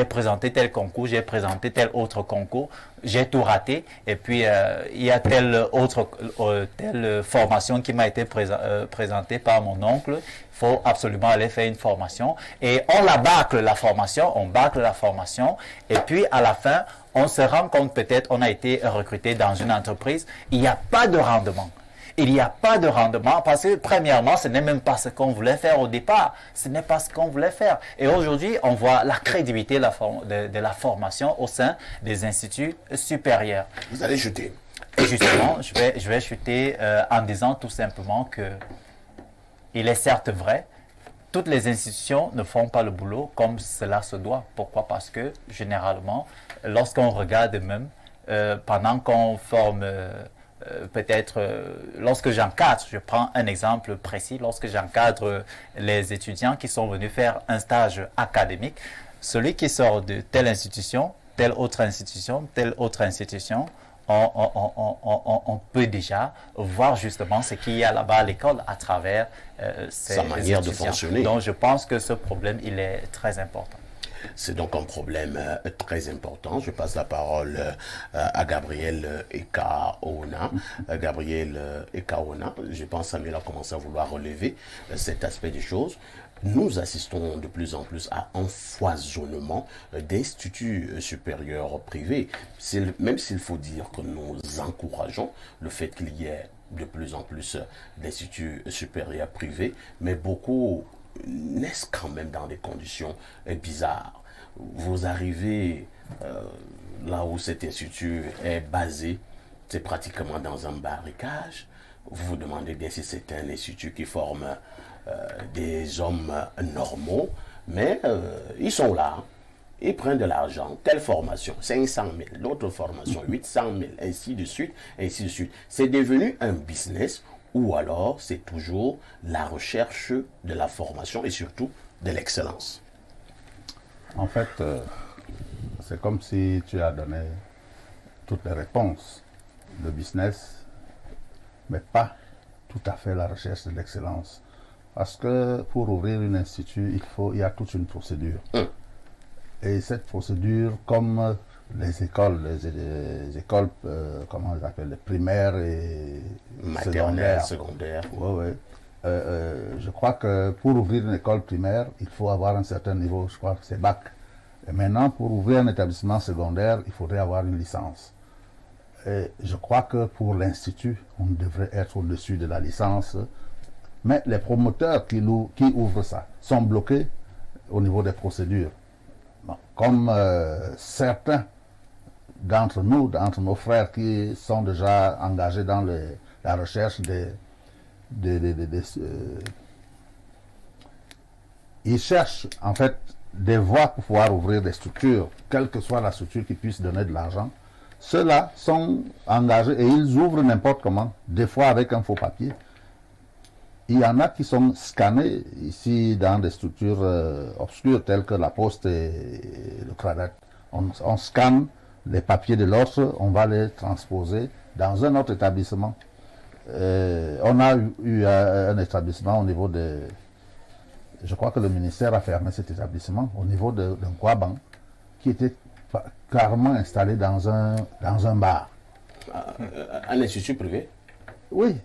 présenté tel concours, j'ai présenté tel autre concours, j'ai tout raté, et puis il y a telle formation qui m'a été présentée par mon oncle. Il faut absolument aller faire une formation, et on bâcle la formation, et puis à la fin, on se rend compte peut-être on a été recruté dans une entreprise, il n'y a pas de rendement. Il n'y a pas de rendement parce que, premièrement, ce n'est même pas ce qu'on voulait faire au départ. Ce n'est pas ce qu'on voulait faire. Et aujourd'hui, on voit la crédibilité de la formation au sein des instituts supérieurs. Vous allez jeter. Et justement, je vais chuter en disant tout simplement que il est certes vrai, toutes les institutions ne font pas le boulot comme cela se doit. Pourquoi? Parce que généralement, lorsqu'on regarde même, pendant qu'on forme, lorsque j'encadre, je prends un exemple précis, lorsque j'encadre les étudiants qui sont venus faire un stage académique, celui qui sort de telle institution, telle autre institution, on peut déjà voir justement ce qu'il y a là-bas à l'école à travers sa manière de fonctionner. Donc je pense que ce problème, il est très important. C'est donc un problème très important. Je passe la parole à Gabriel Ekaona. Gabriel Ekaona, je pense que Samuel a commencé à vouloir relever cet aspect des choses. Nous assistons de plus en plus à un foisonnement d'instituts supérieurs privés. Même s'il faut dire que nous encourageons le fait qu'il y ait de plus en plus d'instituts supérieurs privés, mais beaucoup naissent quand même dans des conditions bizarres. Vous arrivez là où cet institut est basé, c'est pratiquement dans un barricage. Vous vous demandez bien si c'est un institut qui forme des hommes normaux, mais ils sont là, ils prennent de l'argent, telle formation, 500 000, l'autre formation, 800 000, ainsi de suite, ainsi de suite. C'est devenu un business ou alors c'est toujours la recherche de la formation et surtout de l'excellence. En fait, c'est comme si tu as donné toutes les réponses. Le business, mais pas tout à fait la recherche de l'excellence. Parce que pour ouvrir un institut, il y a toute une procédure. Et cette procédure, comme les écoles, comment on les appelle, les primaires et secondaires. Je crois que pour ouvrir une école primaire, il faut avoir un certain niveau, je crois que c'est bac. Et maintenant, pour ouvrir un établissement secondaire, il faudrait avoir une licence. Et je crois que pour l'institut, on devrait être au-dessus de la licence. Mais les promoteurs qui ouvrent ça sont bloqués au niveau des procédures. Bon, comme certains d'entre nous, d'entre nos frères qui sont déjà engagés dans la recherche ils cherchent en fait des voies pour pouvoir ouvrir des structures, quelle que soit la structure qui puisse donner de l'argent. Ceux-là sont engagés et ils ouvrent n'importe comment, des fois avec un faux papier. Il y en a qui sont scannés ici dans des structures obscures telles que la Poste et le Cradat. On scanne les papiers de l'autre, on va les transposer dans un autre établissement. On a eu un établissement au niveau de... Je crois que le ministère a fermé cet établissement au niveau d'un Kwaban qui était carrément installé dans un bar. Un institut privé? Oui.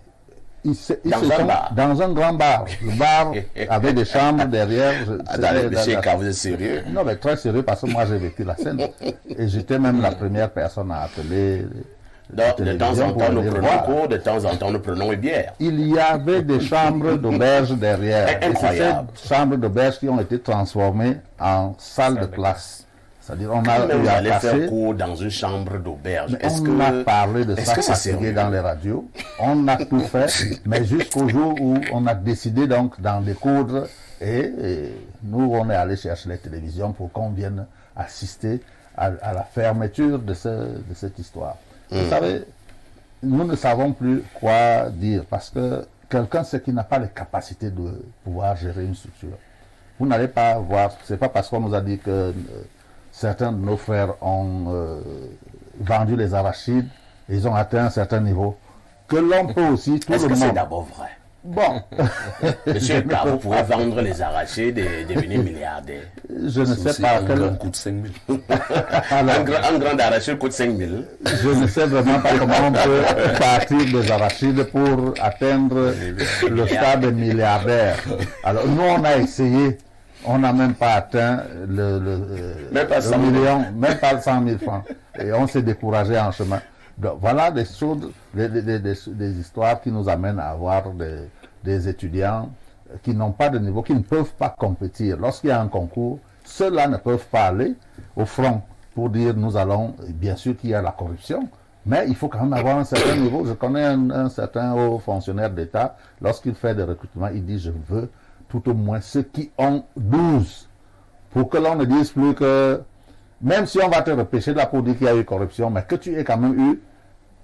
Dans un grand bar. Le bar avait des chambres derrière. Vous êtes sérieux? Non, mais très sérieux parce que moi j'ai vécu la scène. Et j'étais même la première personne à appeler. De temps en temps, nous prenons cours, de temps en temps, nous prenons une bière. Il y avait des chambres d'auberge derrière. Incroyable. Et c'est ces chambres d'auberge qui ont été transformées en salle de classe. C'est-à-dire, on a eu à faire cours dans une chambre d'auberge. On a parlé de ça fatigué dans les radios. On a tout fait, mais jusqu'au jour où on a décidé donc d'en découdre. Et nous, on est allé chercher les télévisions pour qu'on vienne assister à la fermeture de cette histoire. Vous savez, nous ne savons plus quoi dire parce que quelqu'un, c'est qui n'a pas les capacités de pouvoir gérer une structure. Vous n'allez pas voir, c'est pas parce qu'on nous a dit que certains de nos frères ont vendu les arachides, et ils ont atteint un certain niveau, que l'on peut aussi, tout le monde... Est-ce que c'est d'abord vrai? Bon. Monsieur, car vous pouvez vendre les arachides et devenir milliardaire. Je ne sais pas. Un coûte 5 000. Un grand arachide coûte 5 000. Je ne sais vraiment pas comment on peut partir des arachides pour atteindre le stade de milliardaire. Alors, nous, on a essayé. On n'a même pas atteint même pas 100 million, même pas 100 000 francs. Et on s'est découragé en chemin. Donc, voilà des choses, des histoires qui nous amènent à avoir des étudiants qui n'ont pas de niveau, qui ne peuvent pas compétir. Lorsqu'il y a un concours, ceux-là ne peuvent pas aller au front pour dire nous allons, bien sûr qu'il y a la corruption, Mais il faut quand même avoir un certain niveau. Je connais un certain haut fonctionnaire d'État, lorsqu'il fait des recrutements, il dit je veux tout au moins ceux qui ont 12. Pour que l'on ne dise plus que, même si on va te repêcher de là pour dire qu'il y a eu corruption, mais que tu aies quand même eu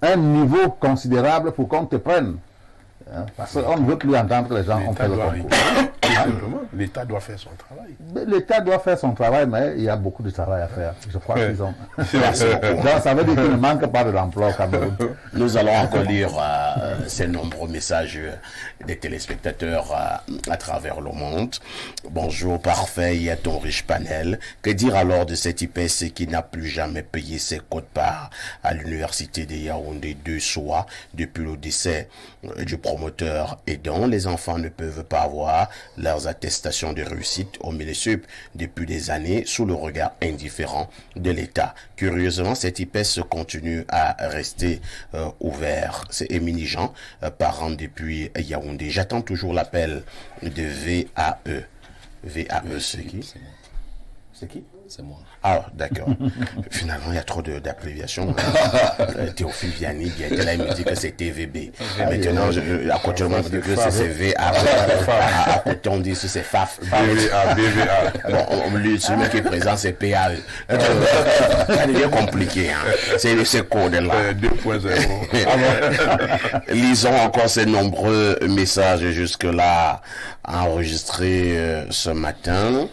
un niveau considérable pour qu'on te prenne. Hein, parce qu'on ne veut plus entendre que les gens ont fait le concours. L'État doit faire son travail. L'État doit faire son travail, mais il y a beaucoup de travail à faire. Je crois qu'ils ont. Donc, ça veut dire qu'il ne manque pas de l'emploi au Cameroun. Nous allons encore lire ces nombreux messages des téléspectateurs à travers le monde. Bonjour, parfait, il y a ton riche panel. Que dire alors de cet IPC qui n'a plus jamais payé ses quotes-parts à l'université de Yaoundé 2 soirs depuis le décès du promoteur et dont les enfants ne peuvent pas avoir leurs attestations de réussite au Minesup depuis des années sous le regard indifférent de l'État. Curieusement, cet IPS continue à rester ouvert. C'est Émilie Jean, parent depuis Yaoundé. J'attends toujours l'appel de VAE. VAE, c'est qui? C'est qui? C'est moi. Ah, d'accord. Finalement, il y a trop d'abréviations. Théophile Vianney, il me dit que c'est TVB. Maintenant, à côté, on dit que c'est VA. À côté, on dit que c'est FAF. BVA. Bon, lui, celui qui est présent, c'est PAE. Ça devient compliqué. Hein. C'est code-là. 2.0. Lisons encore ces nombreux messages jusque-là enregistrés ce matin.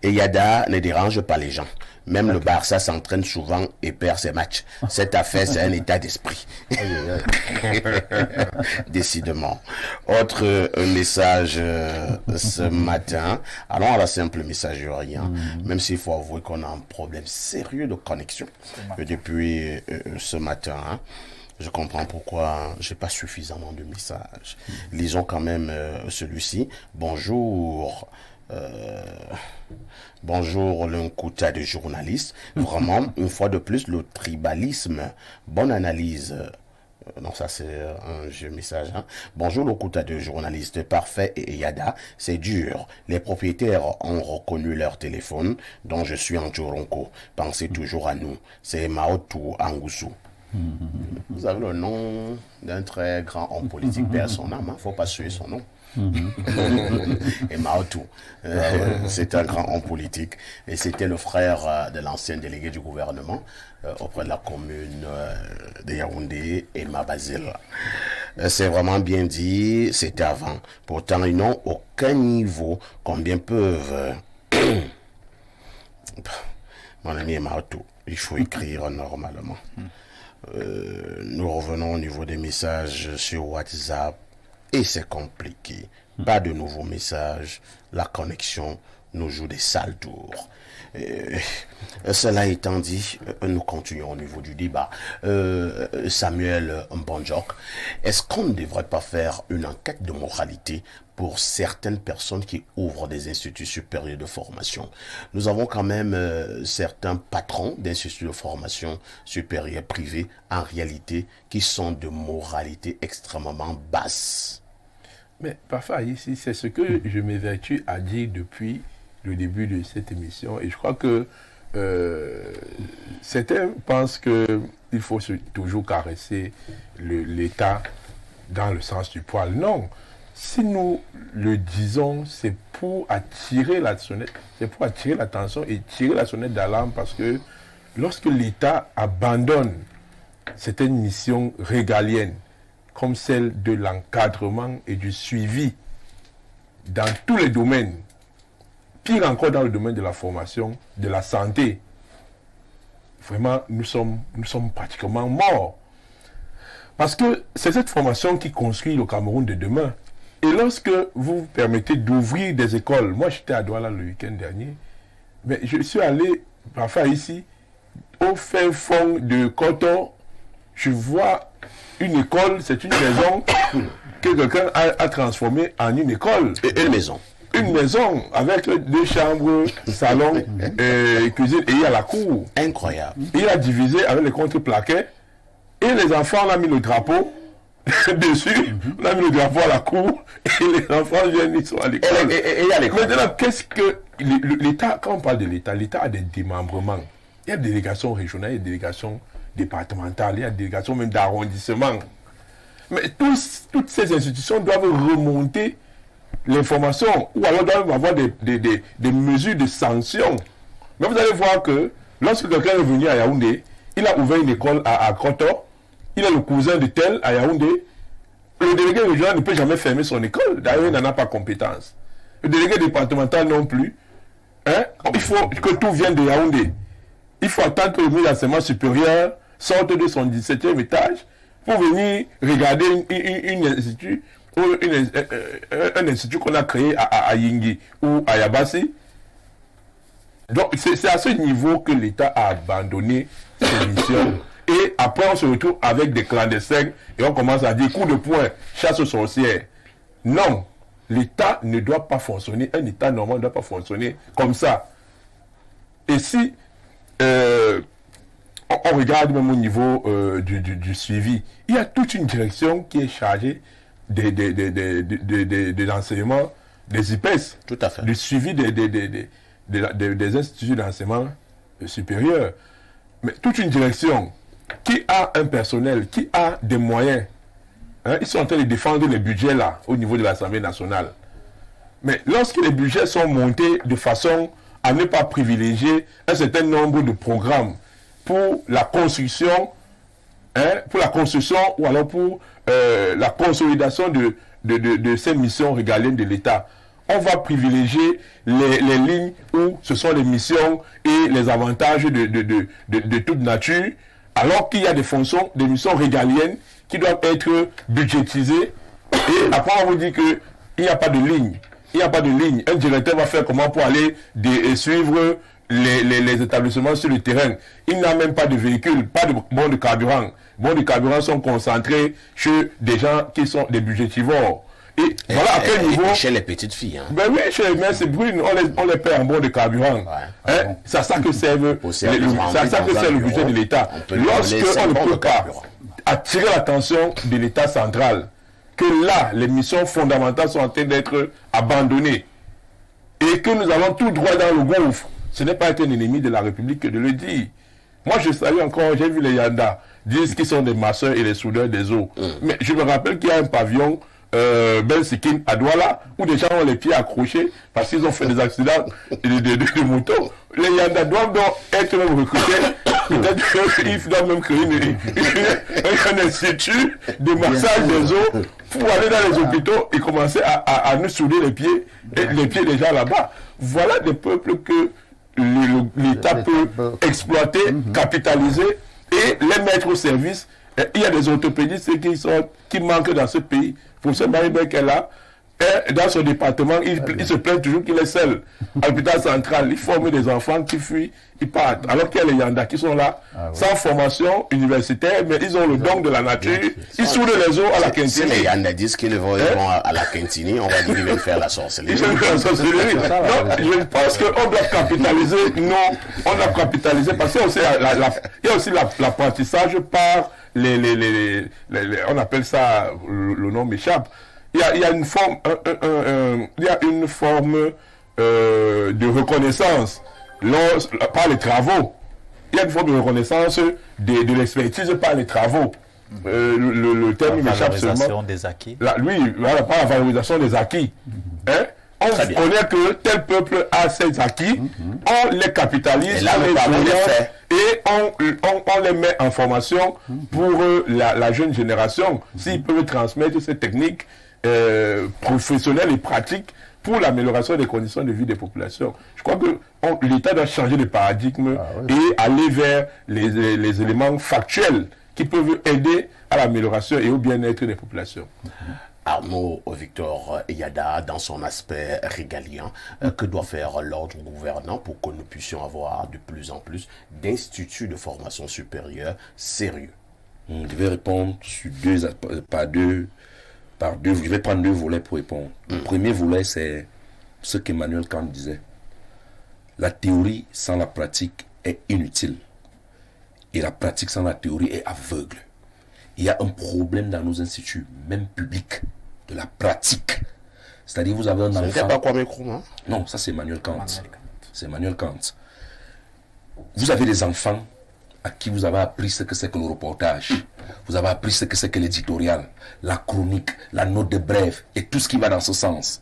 Et Yada ne dérange pas les gens. Même le Barça s'entraîne souvent et perd ses matchs. Cette affaire, c'est un état d'esprit. Décidément. Autre message ce matin. Allons à la simple messagerie. Hein. Même s'il faut avouer qu'on a un problème sérieux de connexion depuis ce matin. Hein. Je comprends pourquoi j'ai pas suffisamment de messages. Lisons quand même celui-ci. Bonjour. Bonjour l'Nkouta de journaliste. Vraiment, une fois de plus, le tribalisme. Bonne analyse. Non, ça c'est un jeu message. Hein. Bonjour l'Nkouta de journaliste. Parfait et Yada. C'est dur. Les propriétaires ont reconnu leur téléphone, dont je suis en Djoronko. Pensez toujours à nous. C'est Maotu Angoussou. Vous avez le nom d'un très grand homme politique, perd son âme, il ne faut pas suer son nom. Et Maotu, c'est un grand homme politique et c'était le frère de l'ancien délégué du gouvernement auprès de la commune de Yaoundé, Emma Basile. C'est vraiment bien dit, c'était avant. Pourtant, ils n'ont aucun niveau, combien peuvent... Mon ami Maotu, il faut écrire normalement. Nous revenons au niveau des messages sur WhatsApp et c'est compliqué. Pas de nouveaux messages. La connexion nous joue des sales tours. Cela étant dit, nous continuons au niveau du débat. Samuel Mbonjok, est-ce qu'on ne devrait pas faire une enquête de moralité pour certaines personnes qui ouvrent des instituts supérieurs de formation? Nous avons quand même certains patrons d'instituts de formation supérieure privés, en réalité, qui sont de moralité extrêmement basse. Mais parfois, ici, c'est ce que je m'évertue à dire depuis le début de cette émission. Et je crois que certains pensent qu'il faut toujours caresser l'État dans le sens du poil. Non. Si nous le disons, c'est pour attirer la sonnette, c'est pour attirer l'attention et tirer la sonnette d'alarme parce que lorsque l'État abandonne certaines missions régaliennes, comme celle de l'encadrement et du suivi dans tous les domaines, pire encore dans le domaine de la formation, de la santé, vraiment, nous sommes pratiquement morts. Parce que c'est cette formation qui construit le Cameroun de demain. Et lorsque vous permettez d'ouvrir des écoles, moi j'étais à Douala le week-end dernier, mais je suis allé parfois ici, au fin fond de Koto, je vois une école, c'est une maison que quelqu'un a transformée en une école. Une maison. Une maison avec 2 chambres, salon, cuisine, et il y a la cour. Incroyable. Il a divisé avec les contreplaquets, et les enfants, on a mis le drapeau dessus, on a mis le drapeau à la cour, et les enfants viennent, ils sont à l'école. Et à l'école. Maintenant, qu'est-ce que l'État, quand on parle de l'État a des démembrements. Il y a des délégations régionales, il y a des délégations départementales, il y a des délégations même d'arrondissement. Mais toutes ces institutions doivent remonter l'information ou alors doivent avoir des mesures de sanction. Mais vous allez voir que lorsque quelqu'un est venu à Yaoundé, il a ouvert une école à Kroto, il est le cousin de tel à Yaoundé, le délégué régional ne peut jamais fermer son école, d'ailleurs il n'en a pas compétence. Le délégué départemental non plus. Hein? Il faut que tout vienne de Yaoundé. Il faut attendre que le ministre de l'enseignement supérieur sorte de son 17e étage pour venir regarder un institut qu'on a créé à Yingi ou à Yabassi. Donc c'est à ce niveau que l'État a abandonné ses missions. Et après on se retrouve avec des clandestins et on commence à dire coup de poing, chasse aux sorcières. Non, l'État ne doit pas fonctionner, un État normal ne doit pas fonctionner comme ça. Et si on regarde même au niveau du suivi, il y a toute une direction qui est chargée de l'enseignement des IPES. Tout à fait. Du suivi des instituts d'enseignement supérieur. Mais toute une direction qui a un personnel, qui a des moyens, hein, ils sont en train de défendre les budgets là, au niveau de l'Assemblée nationale. Mais lorsque les budgets sont montés de façon à ne pas privilégier un certain nombre de programmes pour la construction, ou alors pour la consolidation de ces missions régaliennes de l'État, on va privilégier les lignes où ce sont les missions et les avantages de toute nature, alors qu'il y a des fonctions, des missions régaliennes qui doivent être budgétisées. Et après, on vous dit qu'il n'y a pas de ligne. Il n'y a pas de ligne. Un directeur va faire comment pour aller suivre les établissements sur le terrain. Il n'a même pas de véhicule, pas de bons de carburant. Les bons de carburant sont concentrés chez des gens qui sont des budgétivores. Et voilà à quel niveau. Chez les petites filles. Hein. Ben oui, chez les mères, c'est brune, on les paie en bon de carburant. Ouais. Hein? C'est à ça que sert le budget de l'État. Lorsqu'on ne peut pas attirer l'attention de l'État central, que là, les missions fondamentales sont en train d'être abandonnées, et que nous allons tout droit dans le gouffre, ce n'est pas être un ennemi de la République que de le dire. Moi, je salue encore, j'ai vu les Yanda, disent qu'ils sont des masseurs et les soudeurs des eaux. Mais je me rappelle qu'il y a un pavillon Ben Sikin à Douala, où des gens ont les pieds accrochés parce qu'ils ont fait des accidents de moto. Les Yanda doivent donc être même recrutés. Peut-être qu'ils doivent même créer un institut de massage des os pour aller dans les hôpitaux et commencer à nous souder les pieds des gens là-bas. Voilà des peuples que l'État peut exploiter, capitaliser et les mettre au service. Il y a des orthopédistes qui manquent dans ce pays. Pour ce Maribek est là, dans son département, il se plaint toujours qu'il est seul. À l'hôpital central, il forme des enfants qui fuient, ils partent. Alors qu'il y a les Yanda qui sont là, sans formation universitaire, mais ils ont le don de la nature. Ils soudent les os à la Quintini. Si les Yanda disent qu'ils vont à la Quintini, on va dire qu'ils veulent faire la sorcellerie. Ils veulent faire la sorcellerie. Non, je pense qu'on doit capitaliser. Non, on doit capitaliser parce qu'il y a aussi l'apprentissage par on appelle ça, le nom m'échappe. Il y a une forme de reconnaissance par les travaux. Il y a une forme de reconnaissance de l'expertise par les travaux. Le terme m'échappe seulement. La valorisation des acquis. Par la valorisation des acquis. Hein? On connaît que tel peuple a ses acquis, on les capitalise, on les met en formation pour la jeune génération, s'ils peuvent transmettre ces techniques professionnelles et pratiques pour l'amélioration des conditions de vie des populations. Je crois que l'État doit changer de paradigme et aller vers les éléments factuels qui peuvent aider à l'amélioration et au bien-être des populations. Arnaud Victor Yada, dans son aspect régalien, que doit faire l'ordre gouvernant pour que nous puissions avoir de plus en plus d'instituts de formation supérieure sérieux? Je vais répondre sur par deux. Je vais prendre deux volets pour répondre. Le premier volet, c'est ce qu'Emmanuel Kant disait. La théorie sans la pratique est inutile. Et la pratique sans la théorie est aveugle. Il y a un problème dans nos instituts, même publics, de la pratique. C'est-à-dire, vous avez un enfant... Ce n'était pas Kwame Nkrumah, hein? Non, ça c'est Emmanuel Kant. C'est Emmanuel Kant. Vous avez des enfants à qui vous avez appris ce que c'est que le reportage. Vous avez appris ce que c'est que l'éditorial, la chronique, la note de brève et tout ce qui va dans ce sens.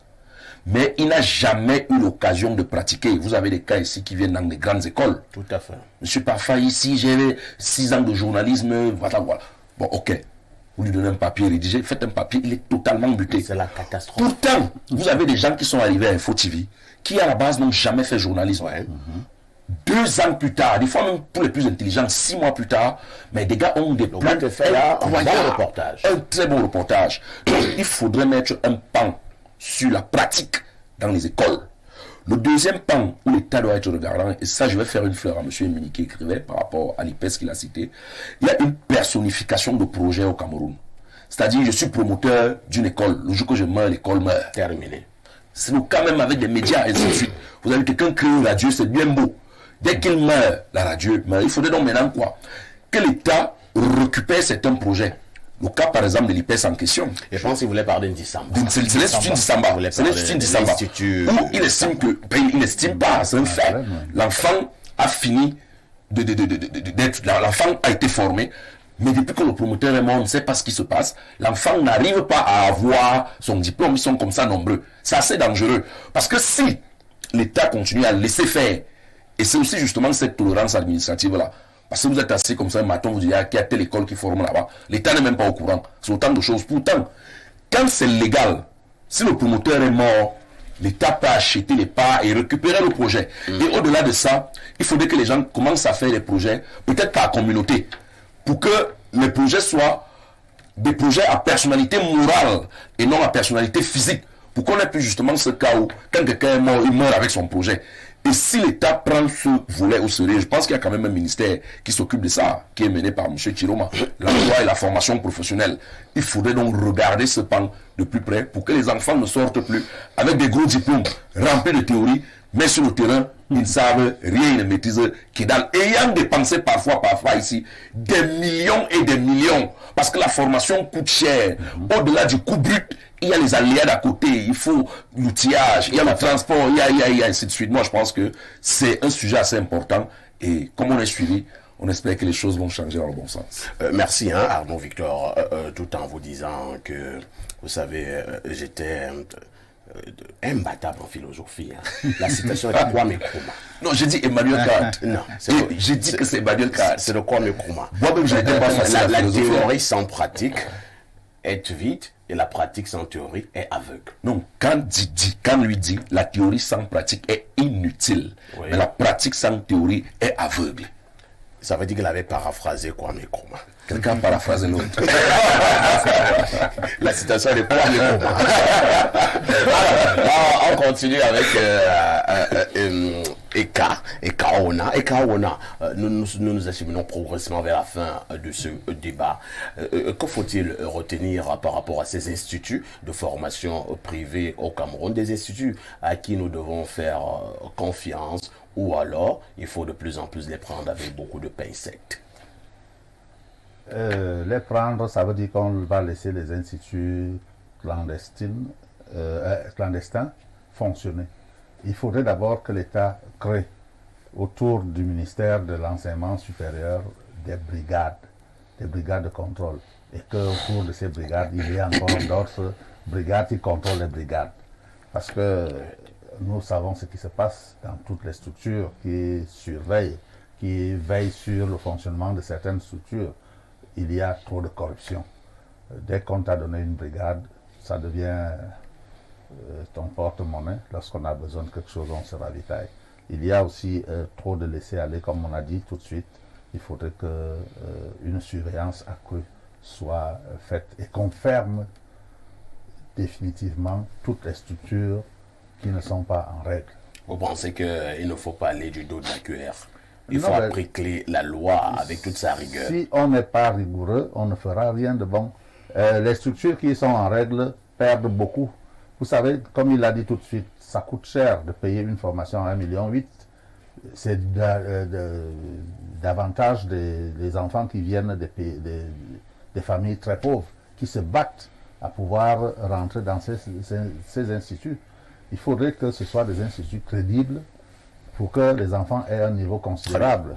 Mais il n'a jamais eu l'occasion de pratiquer. Vous avez des cas ici qui viennent dans des grandes écoles. Tout à fait. Monsieur Parfa, ici, j'ai 6 ans de journalisme, voilà. Bon, ok. Vous lui donnez un papier rédigé, faites un papier, il est totalement buté. C'est la catastrophe. Pourtant, vous avez des gens qui sont arrivés à Info TV, qui à la base n'ont jamais fait journalisme. 2 ans plus tard, des fois même pour les plus intelligents, 6 mois plus tard, mais des gars ont des plans de faire un bon reportage. Un très bon reportage. Donc, il faudrait mettre un pan sur la pratique dans les écoles. Le deuxième pan où l'État doit être regardant, et ça je vais faire une fleur à M. Emini qui écrivait par rapport à l'IPES qu'il a cité, il y a une personnification de projet au Cameroun. C'est-à-dire, je suis promoteur d'une école, le jour que je meurs, l'école meurt. Terminé. C'est le cas même avec des médias, et ainsi de suite. Vous avez quelqu'un qui crée une radio, c'est bien beau. Dès qu'il meurt, la radio meurt. Il faudrait donc maintenant quoi? Que l'État récupère certains projets. Le cas, par exemple, de l'IPES en question. Je pense qu'il voulait parler d'Indissamba. C'est l'Institut Ndissamba. C'est l'Institut Ndissamba. Où il estime que... il n'estime pas, c'est un fait. L'enfant a fini d'être... L'enfant a été formé. Mais depuis que le promoteur est mort, on ne sait pas ce qui se passe. L'enfant n'arrive pas à avoir son diplôme. Ils sont comme ça nombreux. C'est assez dangereux. Parce que si l'État continue à laisser faire, et c'est aussi justement cette tolérance administrative-là, parce que vous êtes assis comme ça un matin, vous dites qu'il y a telle école qui forme là-bas. L'État n'est même pas au courant. C'est autant de choses. Pourtant, quand c'est légal, si le promoteur est mort, l'État peut acheter les parts et récupérer le projet. Et au-delà de ça, il faudrait que les gens commencent à faire les projets, peut-être par communauté, pour que les projets soient des projets à personnalité morale et non à personnalité physique. Pour qu'on ait plus justement ce cas où, quand quelqu'un est mort, il meurt avec son projet. Et si l'État prend ce volet au sérieux, je pense qu'il y a quand même un ministère qui s'occupe de ça, qui est mené par M. Chiroma, l'emploi et la formation professionnelle. Il faudrait donc regarder ce pan de plus près pour que les enfants ne sortent plus avec des gros diplômes remplis de théorie, mais sur le terrain, ils ne savent rien, ils ne maîtrisent que dalle. Ayant dépensé parfois ici, des millions et des millions, parce que la formation coûte cher. Au-delà du coût brut, il y a les aléas d'à côté, il faut l'outillage, il y a le transport, il y a ainsi de suite. Moi, je pense que c'est un sujet assez important et comme on est suivi, on espère que les choses vont changer dans le bon sens. Merci, Arnaud Victor, tout en vous disant que, vous savez, j'étais imbattable en philosophie. La citation est de Kwame Nkrumah. Non, j'ai dit Emmanuel Kant. Non, j'ai dit que c'est Emmanuel Kant. C'est de Kwame Nkrumah. Moi-même, je n'étais pas facile à la théorie sans pratique est vide et la pratique sans théorie est aveugle. Non, Kant lui dit, la théorie sans pratique est inutile. Oui. Mais la pratique sans théorie est aveugle. Ça veut dire qu'il avait paraphrasé Kwame Nkrumah. Quelqu'un a paraphrasé l'autre. La citation est Kwame Nkrumah. On continue avec Ekaona. Nous acheminons progressivement vers la fin de ce débat. Que faut-il retenir par rapport à ces instituts de formation privés au Cameroun, des instituts à qui nous devons faire confiance, ou alors il faut de plus en plus les prendre avec beaucoup de pincettes? Les prendre, ça veut dire qu'on va laisser les instituts clandestins fonctionner. Il faudrait d'abord que l'État crée autour du ministère de l'enseignement supérieur des brigades de contrôle. Et qu'autour de ces brigades, il y ait encore d'autres brigades qui contrôlent les brigades. Parce que nous savons ce qui se passe dans toutes les structures qui surveillent, qui veillent sur le fonctionnement de certaines structures. Il y a trop de corruption. Dès qu'on t'a donné une brigade, ça devient ton porte-monnaie. Lorsqu'on a besoin de quelque chose, on se ravitaille. Il y a aussi trop de laisser-aller, comme on a dit tout de suite. Il faudrait qu'une surveillance accrue soit faite et qu'on ferme définitivement toutes les structures qui ne sont pas en règle. Vous pensez qu'il ne faut pas aller du dos de la cuillère? Il faut appliquer la loi avec toute sa rigueur. Si on n'est pas rigoureux, on ne fera rien de bon. Les structures qui sont en règle perdent beaucoup. Vous savez, comme il l'a dit tout de suite, ça coûte cher de payer une formation à 1,8 million. C'est davantage des enfants qui viennent des familles très pauvres, qui se battent à pouvoir rentrer dans ces instituts. Il faudrait que ce soit des instituts crédibles pour que les enfants aient un niveau considérable.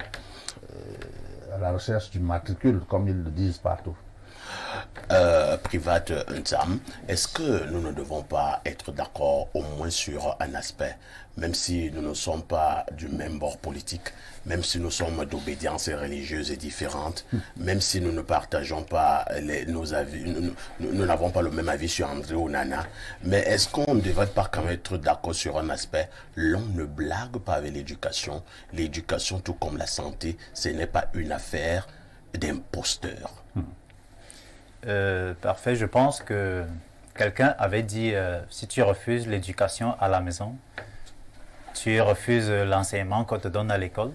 la recherche du matricule, comme ils le disent partout. Private Nzam, est-ce que nous ne devons pas être d'accord au moins sur un aspect, même si nous ne sommes pas du même bord politique, même si nous sommes d'obédience religieuse différentes, même si nous ne partageons pas nos avis, nous n'avons pas le même avis sur André Onana, mais est-ce qu'on ne devrait pas quand même être d'accord sur un aspect? L'on ne blague pas avec l'éducation. L'éducation, tout comme la santé, ce n'est pas une affaire d'imposteurs. Parfait, je pense que quelqu'un avait dit si tu refuses l'éducation à la maison, tu refuses l'enseignement qu'on te donne à l'école,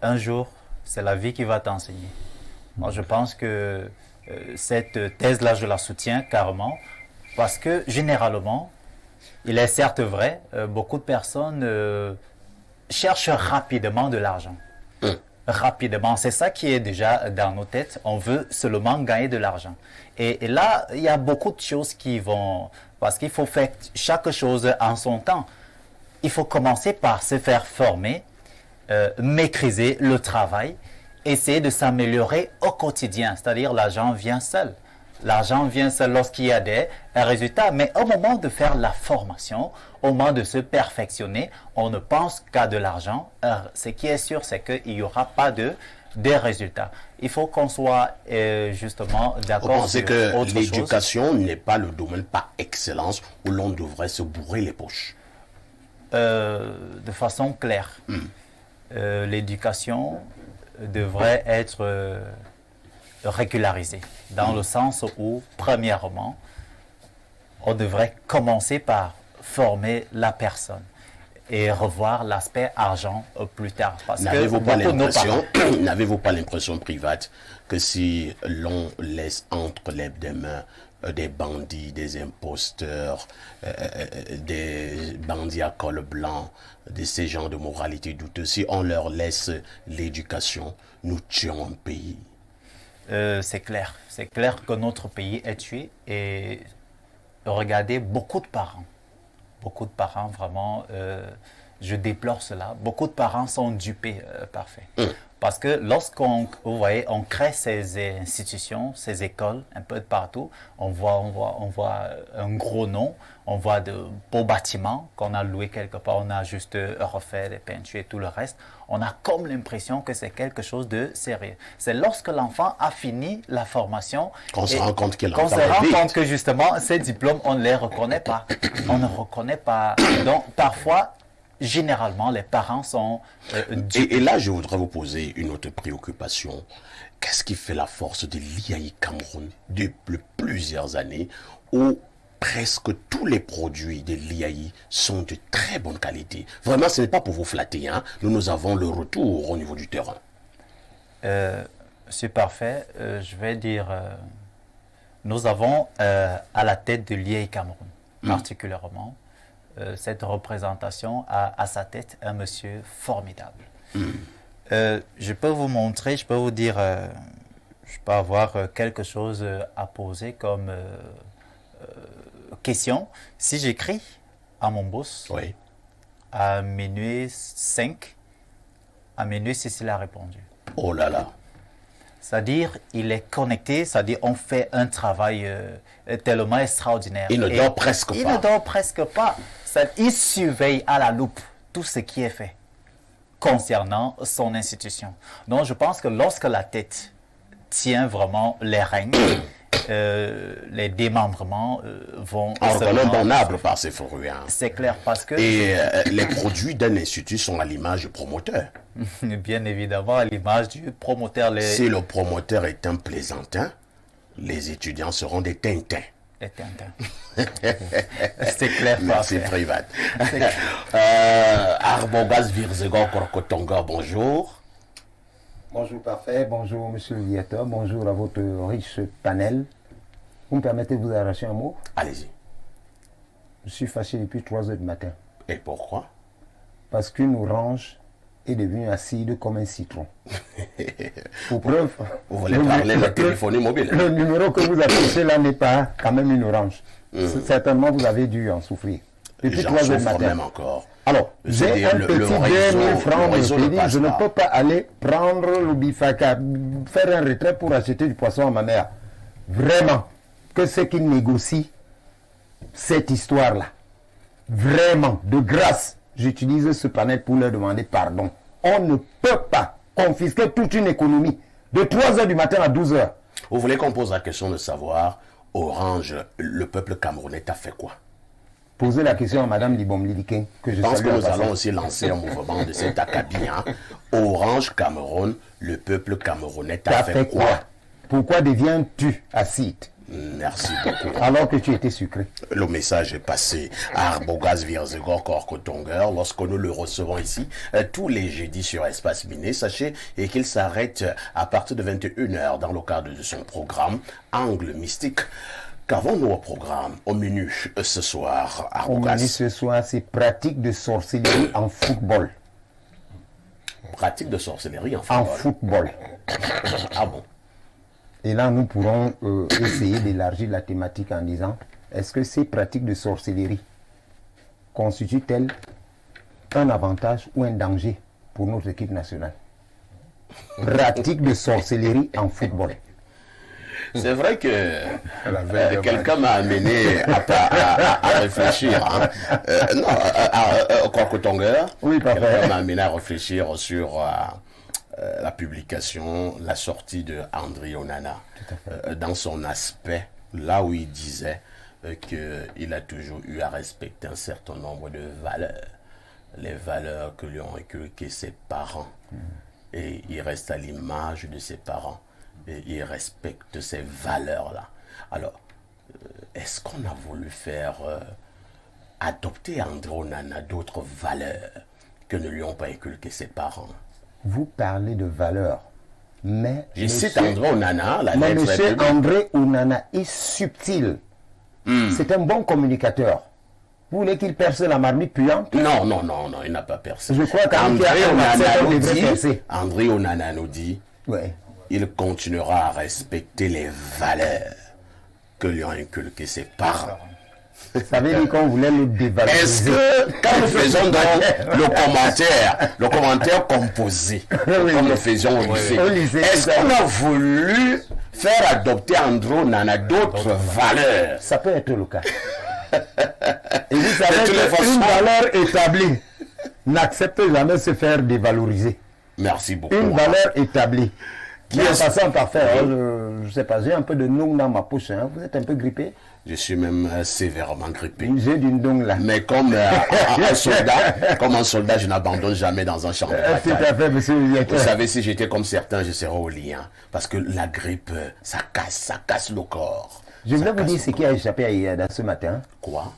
un jour, c'est la vie qui va t'enseigner. Moi, je pense que cette thèse-là, je la soutiens carrément, parce que généralement, il est certes vrai, beaucoup de personnes cherchent rapidement de l'argent. Rapidement, c'est ça qui est déjà dans nos têtes. On veut seulement gagner de l'argent. Et là, il y a beaucoup de choses qui vont... Parce qu'il faut faire chaque chose en son temps. Il faut commencer par se faire former, maîtriser le travail, essayer de s'améliorer au quotidien. C'est-à-dire, l'argent vient seul. L'argent vient seul lorsqu'il y a des résultats. Mais au moment de faire la formation, au moment de se perfectionner, on ne pense qu'à de l'argent. Ce qui est sûr, c'est qu'il n'y aura pas des résultats. Il faut qu'on soit justement d'accord sur autre chose. Vous pensez que l'éducation n'est pas le domaine par excellence où l'on devrait se bourrer les poches? De façon claire. L'éducation devrait être régularisée, dans le sens où, premièrement, on devrait commencer par former la personne et revoir l'aspect argent plus tard. N'avez-vous pas l'impression, Private, que si l'on laisse entre les mains des bandits, des imposteurs, des bandits à col blanc, de ces gens de moralité douteuse, si on leur laisse l'éducation, nous tuons un pays? C'est clair que notre pays est tué, et regardez, beaucoup de parents vraiment, je déplore cela, beaucoup de parents sont dupés, parfait. Parce que lorsqu'on, vous voyez, on crée ces institutions, ces écoles, un peu de partout, on voit un gros nom, on voit de beaux bâtiments qu'on a loués quelque part, on a juste refait les peintures et tout le reste. On a comme l'impression que c'est quelque chose de sérieux. C'est lorsque l'enfant a fini la formation qu'on se rend compte que justement, ces diplômes, on ne les reconnaît pas. On ne reconnaît pas. Donc, parfois, généralement, les parents sont... Et là, je voudrais vous poser une autre préoccupation. Qu'est-ce qui fait la force de l'IAI Cameroun depuis plusieurs années, où presque tous les produits de l'IAI sont de très bonne qualité? Vraiment, ce n'est pas pour vous flatter, hein. Nous avons le retour au niveau du terrain. C'est parfait. Je vais dire, nous avons à la tête de l'IAI Cameroun, particulièrement, cette représentation a à sa tête un monsieur formidable. Je peux vous montrer, je peux vous dire, je peux avoir quelque chose à poser comme question. Si j'écris à mon boss, à minuit 5, à minuit 6, il a répondu. Oh là là. C'est-à-dire, il est connecté, c'est-à-dire, on fait un travail tellement extraordinaire. Il ne dort presque pas. Il ne dort presque pas. Il surveille à la loupe tout ce qui est fait concernant son institution. Donc, je pense que lorsque la tête tient vraiment les règnes, les démembrements vont... Ordonnable par ces fruits. Hein. C'est clair, parce que... Et les produits d'un institut sont à l'image du promoteur. Bien évidemment, à l'image du promoteur. Si le promoteur est un plaisantin, les étudiants seront des tintins. Des tintins. C'est clair. Merci, Private. Arbogaz Virzego Korkotonga, bonjour. Bonjour Parfait, bonjour Monsieur le Directeur, bonjour à votre riche panel. Vous me permettez de vous arracher un mot? Allez-y. Je suis fâché depuis 3 heures du matin. Et pourquoi? Parce qu'une orange est devenue acide comme un citron. Pour preuve... Vous voulez parler de la téléphonie mobile? Le numéro que vous affichez là n'est pas quand même une orange. Certainement vous avez dû en souffrir. Depuis 3 heures du matin. Même encore. Alors, j'ai un petit 2000 francs, je ne peux pas aller prendre le bifaka, faire un retrait pour acheter du poisson à ma mère. Vraiment, que ce qu'il négocie, cette histoire-là, vraiment, de grâce, j'utilise ce panel pour leur demander pardon. On ne peut pas confisquer toute une économie de 3h du matin à 12h. Vous voulez qu'on pose la question de savoir, Orange, le peuple camerounais a fait quoi? Posez la question à Mme Libom Lidiken, que je pense que nous allons aussi lancer un mouvement de cet acabit. Hein. Orange Cameroun, le peuple camerounais a fait quoi? Pourquoi deviens-tu acide? Merci beaucoup. Alors que tu étais sucré. Le message est passé à Arbogaz Virzegor Korkotonger lorsque nous le recevons ici tous les jeudis sur Espace Miné. Sachez qu'il s'arrête à partir de 21h dans le cadre de son programme Angle Mystique. Qu'avons-nous au programme, au menu ce soir, Arbogaz? Au menu ce soir, c'est pratique de sorcellerie en football. Pratique de sorcellerie en football? En football. Ah bon? Et là, nous pourrons essayer d'élargir la thématique en disant, est-ce que ces pratiques de sorcellerie constituent-elles un avantage ou un danger pour notre équipe nationale? Pratique de sorcellerie en football. C'est vrai que quelqu'un m'a amené à réfléchir. Hein. Non, Korkotonger, oui, quelqu'un m'a amené à réfléchir sur la publication, la sortie de André Onana, dans son aspect, là où il disait qu'il a toujours eu à respecter un certain nombre de valeurs, les valeurs que lui ont inculquées ses parents. Et il reste à l'image de ses parents. Et il respecte ces valeurs-là. Alors, est-ce qu'on a voulu faire adopter à André Onana d'autres valeurs que ne lui ont pas inculqué ses parents? Vous parlez de valeurs, mais... Je cite André Onana, la lettre... Monsieur André Onana est subtil. C'est un bon communicateur. Vous voulez qu'il perce la marmite puante? Non, il n'a pas percé. Je crois qu'André Onana nous dit... Ouais. Il continuera à respecter les valeurs que lui ont inculquées ses parents. Ça veut dire qu'on voulait le dévaloriser. Est-ce que, quand nous faisons donc le commentaire composé, comme nous faisions au lycée, est-ce qu'on a voulu faire adopter André Onana d'autres valeurs? Ça peut être le cas. Et vous savez qu'une valeur établie n'accepte jamais se faire dévaloriser. Merci beaucoup. Une valeur établie. Qui est passant par faire, je ne sais pas, j'ai un peu de noung dans ma poche, hein. Vous êtes un peu grippé? Je suis même sévèrement grippé. J'ai d'une noung là. Mais comme un soldat, je n'abandonne jamais dans un champ de bataille. Tout à fait, monsieur le Vous savez, si j'étais comme certains, je serais au lit. Hein, parce que la grippe, ça casse le corps. Je voulais vous dire ce qui a échappé à Eyada ce matin. Quoi?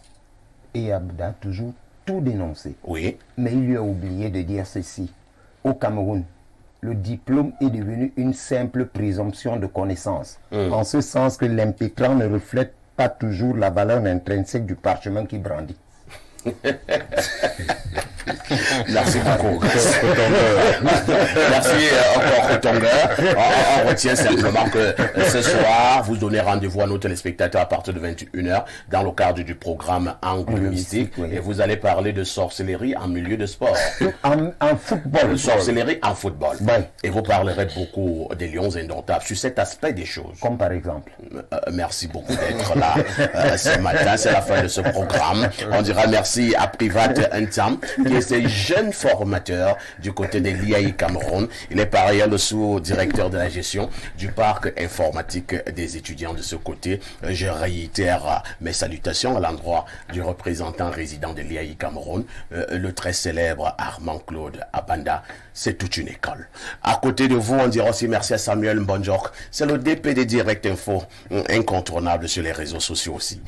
Eyada a toujours tout dénoncé. Oui. Mais il lui a oublié de dire ceci. Au Cameroun, le diplôme est devenu une simple présomption de connaissance. En ce sens que l'impétrant ne reflète pas toujours la valeur intrinsèque du parchemin qui brandit. Merci beaucoup. Merci encore Kotonga. On retient simplement que ce soir, vous donnez rendez-vous à nos téléspectateurs à partir de 21h dans le cadre du programme Angle Mystique. Et vous allez parler de sorcellerie en milieu de sport. En football. Sorcellerie en football. Ouais. Et vous parlerez beaucoup des Lions indomptables sur cet aspect des choses. Comme par exemple. Merci beaucoup d'être là ce matin. C'est la fin de ce programme. On dira merci à Private Intam, qui est ce jeune formateur du côté de l'IAI Cameroun. Il est par ailleurs le sous-directeur de la gestion du parc informatique des étudiants de ce côté. Je réitère mes salutations à l'endroit du représentant résident de l'IAI Cameroun, le très célèbre Armand Claude Abanda. C'est toute une école. À côté de vous, on dira aussi merci à Samuel Mbonjok. C'est le DPD Direct Info, incontournable sur les réseaux sociaux aussi.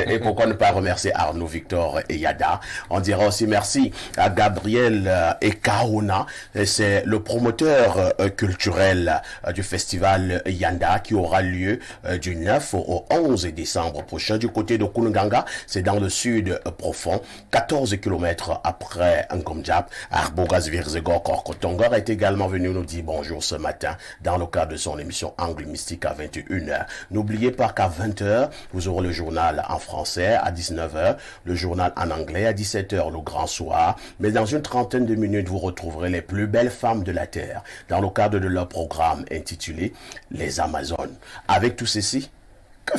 Et pourquoi ne pas remercier Arnaud Victor et Yada. On dira aussi merci à Gabriel Ekaona. C'est le promoteur culturel du festival Yanda qui aura lieu du 9 au 11 décembre prochain du côté de Kununganga. C'est dans le sud profond, 14 km après Ngomjap. Arbogaz Virzegor Korkotonga est également venu nous dire bonjour ce matin dans le cadre de son émission Angle Mystique à 21h. N'oubliez pas qu'à 20h, vous aurez le journal en français, à 19h, le journal en anglais, à 17h le grand soir. Mais dans une trentaine de minutes, vous retrouverez les plus belles femmes de la Terre dans le cadre de leur programme intitulé Les Amazones. Avec tout ceci, que